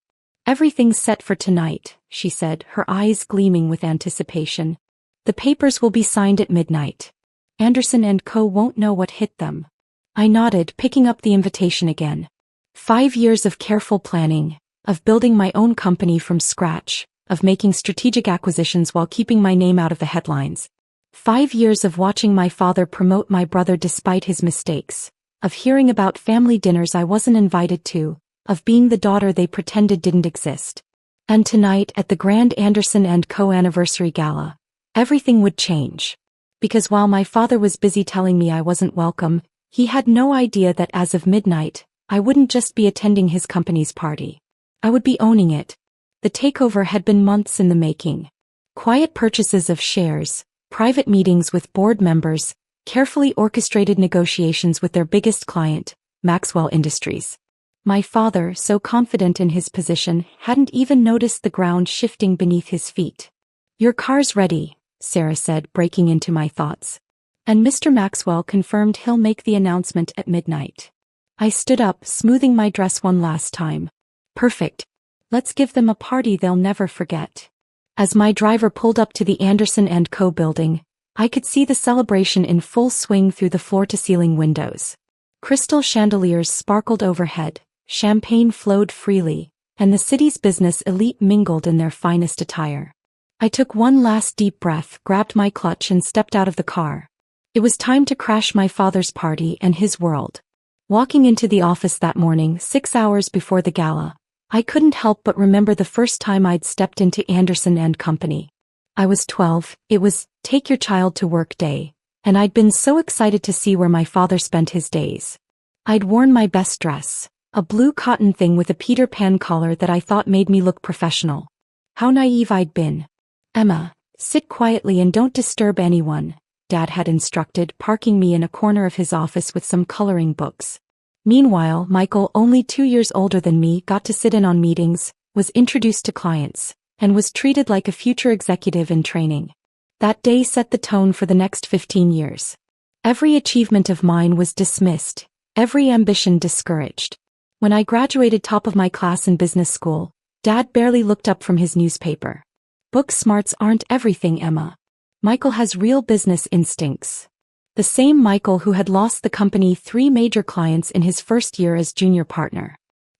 Everything's set for tonight, she said, her eyes gleaming with anticipation. The papers will be signed at midnight. Anderson & Co. won't know what hit them. I nodded, picking up the invitation again. 5 years of careful planning, of building my own company from scratch, of making strategic acquisitions while keeping my name out of the headlines. 5 years of watching my father promote my brother despite his mistakes. Of hearing about family dinners I wasn't invited to, of being the daughter they pretended didn't exist. And tonight at the Grand Anderson & Co. anniversary gala, everything would change. Because while my father was busy telling me I wasn't welcome, he had no idea that as of midnight, I wouldn't just be attending his company's party. I would be owning it. The takeover had been months in the making. Quiet purchases of shares, private meetings with board members, carefully orchestrated negotiations with their biggest client, Maxwell Industries. My father, so confident in his position, hadn't even noticed the ground shifting beneath his feet. "Your car's ready," Sarah said, breaking into my thoughts. "And Mr. Maxwell confirmed he'll make the announcement at midnight." I stood up, smoothing my dress one last time. "Perfect. Let's give them a party they'll never forget." As my driver pulled up to the Anderson & Co. building, I could see the celebration in full swing through the floor-to-ceiling windows. Crystal chandeliers sparkled overhead, champagne flowed freely, and the city's business elite mingled in their finest attire. I took one last deep breath, grabbed my clutch and stepped out of the car. It was time to crash my father's party and his world. Walking into the office that morning, 6 hours before the gala, I couldn't help but remember the first time I'd stepped into Anderson & Company. I was 12, it was "Take Your Child to Work" day, and I'd been so excited to see where my father spent his days. I'd worn my best dress, a blue cotton thing with a Peter Pan collar that I thought made me look professional. How naive I'd been. "Emma, sit quietly and don't disturb anyone," Dad had instructed, parking me in a corner of his office with some coloring books. Meanwhile, Michael, only 2 years older than me, got to sit in on meetings, was introduced to clients, and was treated like a future executive in training. That day set the tone for the next 15 years. Every achievement of mine was dismissed, every ambition discouraged. When I graduated top of my class in business school, Dad barely looked up from his newspaper. "Book smarts aren't everything, Emma. Michael has real business instincts." The same Michael who had lost the company 3 major clients in his first year as junior partner.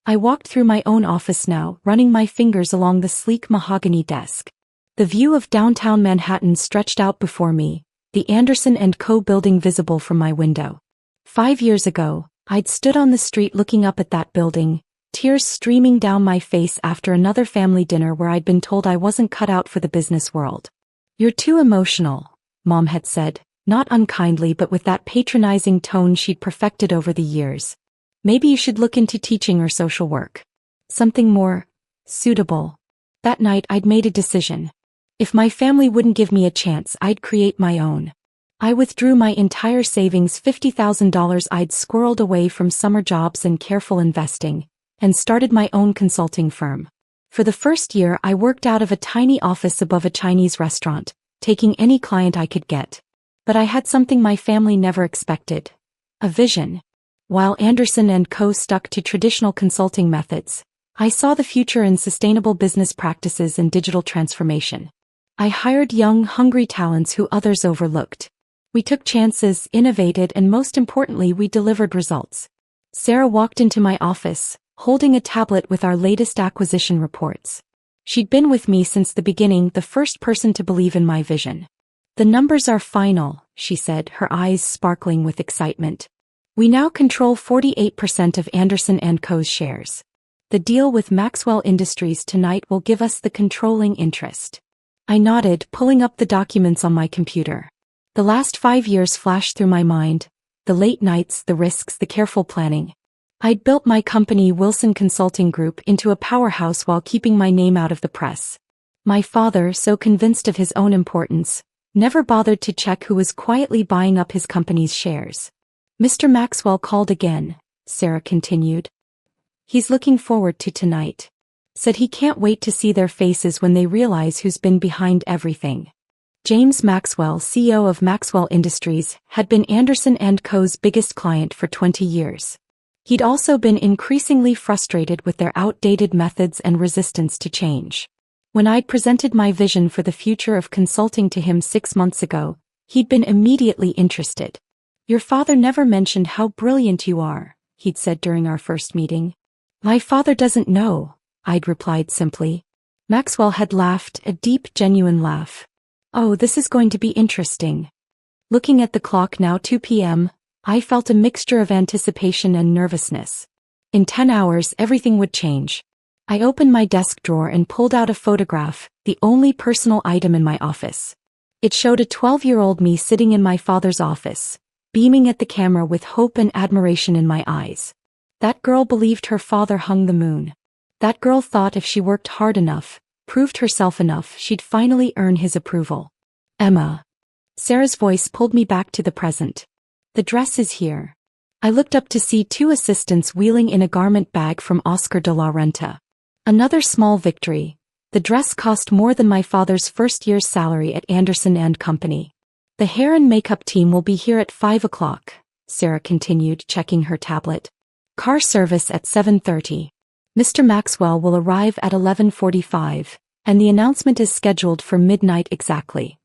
I walked through my own office now, running my fingers along the sleek mahogany desk. The view of downtown Manhattan stretched out before me, the Anderson & Co. building visible from my window. 5 years ago, I'd stood on the street looking up at that building, tears streaming down my face after another family dinner where I'd been told I wasn't cut out for the business world. "You're too emotional," Mom had said, not unkindly but with that patronizing tone she'd perfected over the years. "Maybe you should look into teaching or social work. Something more suitable." That night I'd made a decision. If my family wouldn't give me a chance, I'd create my own. I withdrew my entire savings, $50,000 I'd squirreled away from summer jobs and careful investing, and started my own consulting firm. For the first year I worked out of a tiny office above a Chinese restaurant, taking any client I could get. But I had something my family never expected. A vision. While Anderson & Co. stuck to traditional consulting methods, I saw the future in sustainable business practices and digital transformation. I hired young, hungry talents who others overlooked. We took chances, innovated, and most importantly, we delivered results. Sarah walked into my office, holding a tablet with our latest acquisition reports. She'd been with me since the beginning, the first person to believe in my vision. "The numbers are final," she said, her eyes sparkling with excitement. "We now control 48% of Anderson & Co.'s shares. The deal with Maxwell Industries tonight will give us the controlling interest." I nodded, pulling up the documents on my computer. The last 5 years flashed through my mind, the late nights, the risks, the careful planning. I'd built my company, Wilson Consulting Group, into a powerhouse while keeping my name out of the press. My father, so convinced of his own importance, never bothered to check who was quietly buying up his company's shares. "Mr. Maxwell called again," Sarah continued. "He's looking forward to tonight. Said he can't wait to see their faces when they realize who's been behind everything." James Maxwell, CEO of Maxwell Industries, had been Anderson & Co.'s biggest client for 20 years. He'd also been increasingly frustrated with their outdated methods and resistance to change. When I'd presented my vision for the future of consulting to him 6 months ago, he'd been immediately interested. "Your father never mentioned how brilliant you are," he'd said during our first meeting. "My father doesn't know," I'd replied simply. Maxwell had laughed, a deep, genuine laugh. "Oh, this is going to be interesting." Looking at the clock, now 2 p.m., I felt a mixture of anticipation and nervousness. In 10 hours, everything would change. I opened my desk drawer and pulled out a photograph, the only personal item in my office. It showed a 12-year-old me sitting in my father's office, beaming at the camera with hope and admiration in my eyes. That girl believed her father hung the moon. That girl thought if she worked hard enough, proved herself enough, she'd finally earn his approval. Emma. Sarah's voice pulled me back to the present. The dress is here. I looked up to see two assistants wheeling in a garment bag from Oscar de la Renta. Another small victory. The dress cost more than my father's first year's salary at Anderson & Company. The hair and makeup team will be here at 5 o'clock, Sarah continued, checking her tablet. Car service at 7:30. Mr. Maxwell will arrive at 11:45, and the announcement is scheduled for midnight exactly.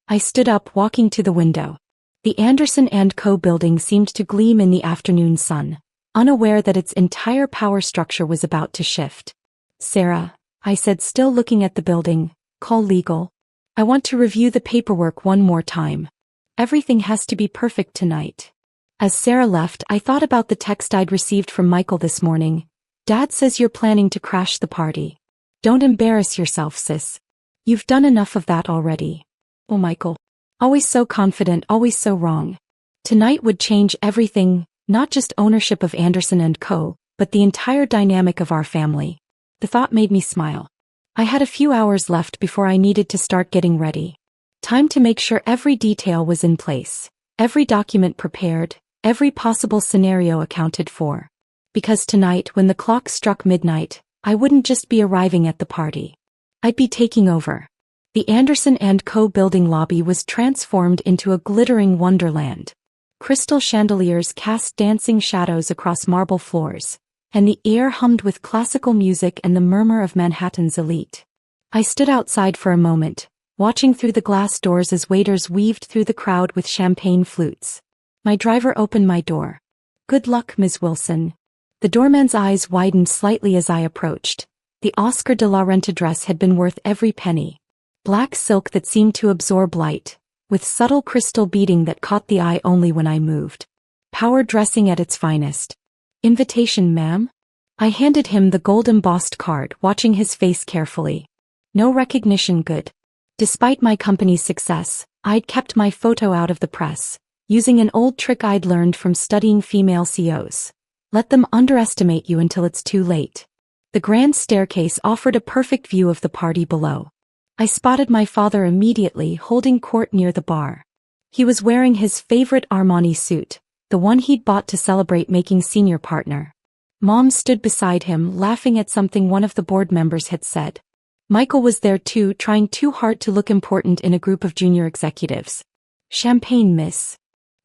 I stood up, walking to the window. The Anderson & Co. building seemed to gleam in the afternoon sun, unaware that its entire power structure was about to shift. Sarah, I said, still looking at the building, call legal. I want to review the paperwork one more time. Everything has to be perfect tonight. As Sarah left, I thought about the text I'd received from Michael this morning. Dad says you're planning to crash the party. Don't embarrass yourself, sis. You've done enough of that already. Oh, Michael. Always so confident, always so wrong. Tonight would change everything, not just ownership of Anderson & Co., but the entire dynamic of our family. The thought made me smile. I had a few hours left before I needed to start getting ready. Time to make sure every detail was in place, every document prepared, every possible scenario accounted for. Because tonight, when the clock struck midnight, I wouldn't just be arriving at the party. I'd be taking over. The Anderson & Co. building lobby was transformed into a glittering wonderland. Crystal chandeliers cast dancing shadows across marble floors, and the air hummed with classical music and the murmur of Manhattan's elite. I stood outside for a moment, watching through the glass doors as waiters weaved through the crowd with champagne flutes. My driver opened my door. Good luck, Ms. Wilson. The doorman's eyes widened slightly as I approached. The Oscar de la Renta dress had been worth every penny. Black silk that seemed to absorb light, with subtle crystal beading that caught the eye only when I moved. Power dressing at its finest. Invitation, ma'am? I handed him the gold-embossed card, watching his face carefully. No recognition, good. Despite my company's success, I'd kept my photo out of the press, using an old trick I'd learned from studying female CEOs. Let them underestimate you until it's too late. The grand staircase offered a perfect view of the party below. I spotted my father immediately, holding court near the bar. He was wearing his favorite Armani suit, the one he'd bought to celebrate making senior partner. Mom stood beside him, laughing at something one of the board members had said. Michael was there too, trying too hard to look important in a group of junior executives. Champagne, miss.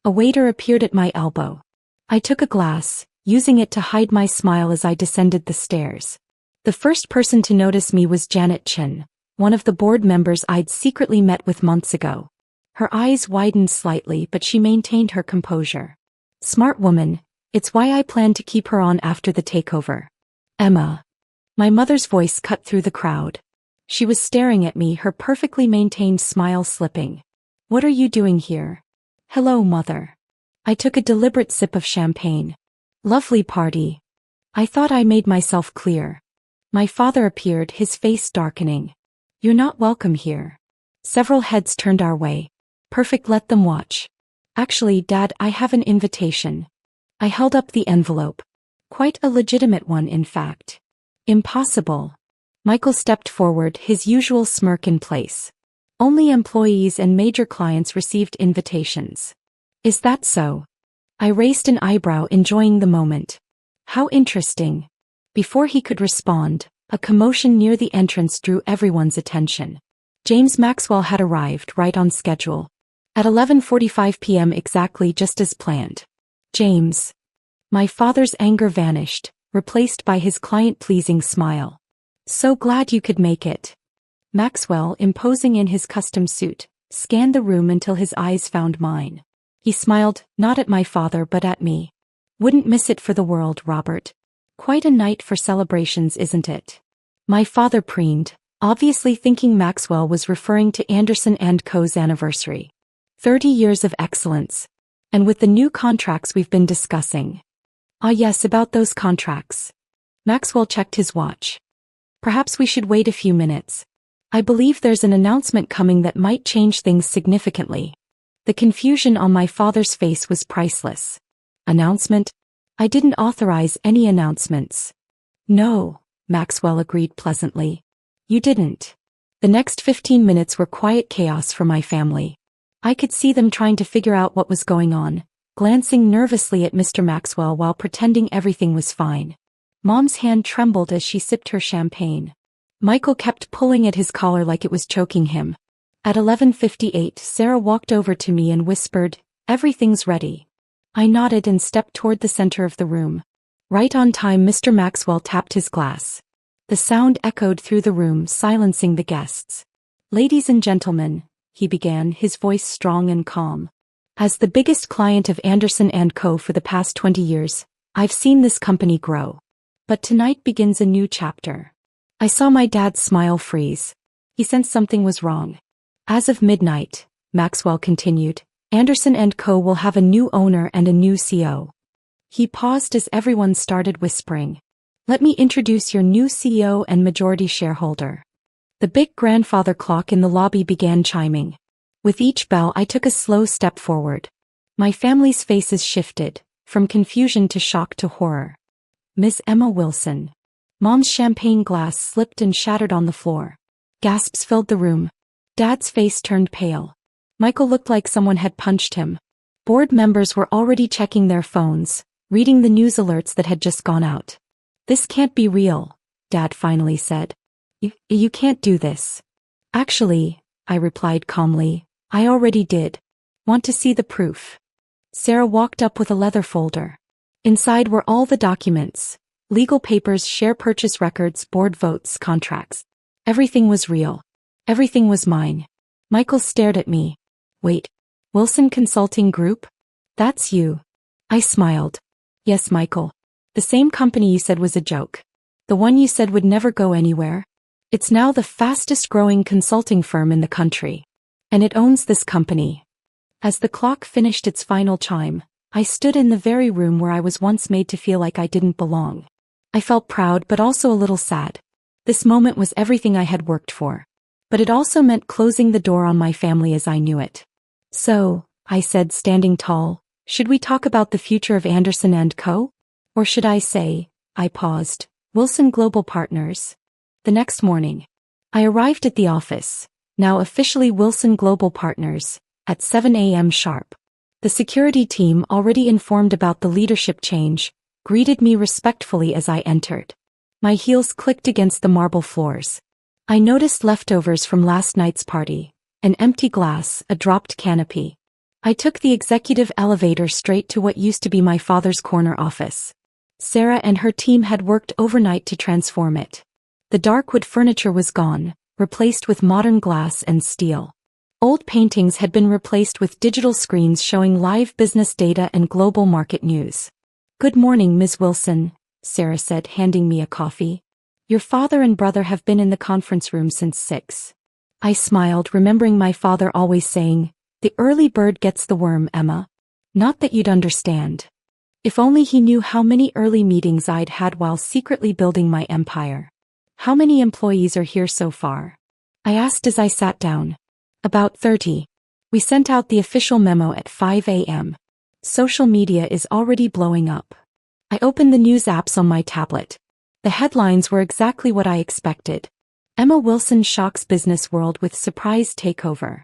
A waiter appeared at my elbow. I took a glass, using it to hide my smile as I descended the stairs. The first person to notice me was Janet Chin, one of the board members I'd secretly met with months ago. Her eyes widened slightly, but she maintained her composure. Smart woman, it's why I plan to keep her on after the takeover. Emma. My mother's voice cut through the crowd. She was staring at me, her perfectly maintained smile slipping. What are you doing here? Hello, Mother. I took a deliberate sip of champagne. Lovely party. I thought I made myself clear. My father appeared, his face darkening. You're not welcome here. Several heads turned our way. Perfect, let them watch. Actually, Dad, I have an invitation. I held up the envelope. Quite a legitimate one, in fact. Impossible. Michael stepped forward, his usual smirk in place. Only employees and major clients received invitations. Is that so? I raised an eyebrow, enjoying the moment. How interesting. Before he could respond, a commotion near the entrance drew everyone's attention. James Maxwell had arrived, right on schedule. At 11:45 p.m. exactly, just as planned. James. My father's anger vanished, replaced by his client-pleasing smile. So glad you could make it. Maxwell, imposing in his custom suit, scanned the room until his eyes found mine. He smiled, not at my father but at me. Wouldn't miss it for the world, Robert. Quite a night for celebrations, isn't it? My father preened, obviously thinking Maxwell was referring to Anderson & Co.'s anniversary. 30 years of excellence. And with the new contracts we've been discussing. Ah yes, about those contracts. Maxwell checked his watch. Perhaps we should wait a few minutes. I believe there's an announcement coming that might change things significantly. The confusion on my father's face was priceless. Announcement? I didn't authorize any announcements. No, Maxwell agreed pleasantly. You didn't. The next 15 minutes were quiet chaos for my family. I could see them trying to figure out what was going on, glancing nervously at Mr. Maxwell while pretending everything was fine. Mom's hand trembled as she sipped her champagne. Michael kept pulling at his collar like it was choking him. At 11:58, Sarah walked over to me and whispered, "Everything's ready." I nodded and stepped toward the center of the room. Right on time, Mr. Maxwell tapped his glass. The sound echoed through the room, silencing the guests. "Ladies and gentlemen," he began, his voice strong and calm. "As the biggest client of Anderson & Co. for the past 20 years, I've seen this company grow. But tonight begins a new chapter." I saw my dad's smile freeze. He sensed something was wrong. "As of midnight," Maxwell continued, "Anderson & Co. will have a new owner and a new CEO." He paused as everyone started whispering. "Let me introduce your new CEO and majority shareholder." The big grandfather clock in the lobby began chiming. With each bell, I took a slow step forward. My family's faces shifted, from confusion to shock to horror. "Miss Emma Wilson." Mom's champagne glass slipped and shattered on the floor. Gasps filled the room. Dad's face turned pale. Michael looked like someone had punched him. Board members were already checking their phones, reading the news alerts that had just gone out. "This can't be real," Dad finally said. You can't do this." "Actually," I replied calmly, "I already did. Want to see the proof?" Sarah walked up with a leather folder. Inside were all the documents: legal papers, share purchase records, board votes, contracts. Everything was real. Everything was mine. Michael stared at me. "Wait, Wilson Consulting Group? That's you." I smiled. "Yes, Michael. The same company you said was a joke. The one you said would never go anywhere. It's now the fastest growing consulting firm in the country. And it owns this company." As the clock finished its final chime, I stood in the very room where I was once made to feel like I didn't belong. I felt proud but also a little sad. This moment was everything I had worked for. But it also meant closing the door on my family as I knew it. "So," I said, standing tall, "should we talk about the future of Anderson & Co.? Or should I say," I paused, "Wilson Global Partners?" The next morning, I arrived at the office, now officially Wilson Global Partners, at 7 a.m. sharp. The security team, already informed about the leadership change, greeted me respectfully as I entered. My heels clicked against the marble floors. I noticed leftovers from last night's party, an empty glass, a dropped canopy. I took the executive elevator straight to what used to be my father's corner office. Sarah and her team had worked overnight to transform it. The dark wood furniture was gone, replaced with modern glass and steel. Old paintings had been replaced with digital screens showing live business data and global market news. "Good morning, Ms. Wilson," Sarah said, handing me a coffee. "Your father and brother have been in the conference room since 6. I smiled, remembering my father always saying, "The early bird gets the worm, Emma." Not that you'd understand. If only he knew how many early meetings I'd had while secretly building my empire. "How many employees are here so far?" I asked as I sat down. "About 30. We sent out the official memo at 5 a.m. Social media is already blowing up." I opened the news apps on my tablet. The headlines were exactly what I expected. Emma Wilson shocks business world with surprise takeover.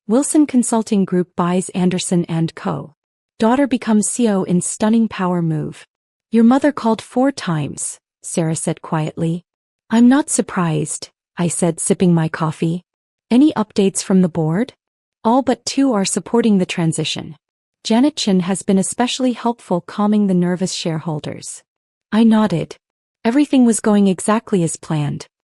Wilson Consulting Group buys Anderson & Co. Daughter becomes CEO in stunning power move. "Your mother called 4 times, Sarah said quietly. "I'm not surprised," I said, sipping my coffee. "Any updates from the board?" "All but 2 are supporting the transition. Janet Chin has been especially helpful calming the nervous shareholders." I nodded. Everything was going exactly as planned.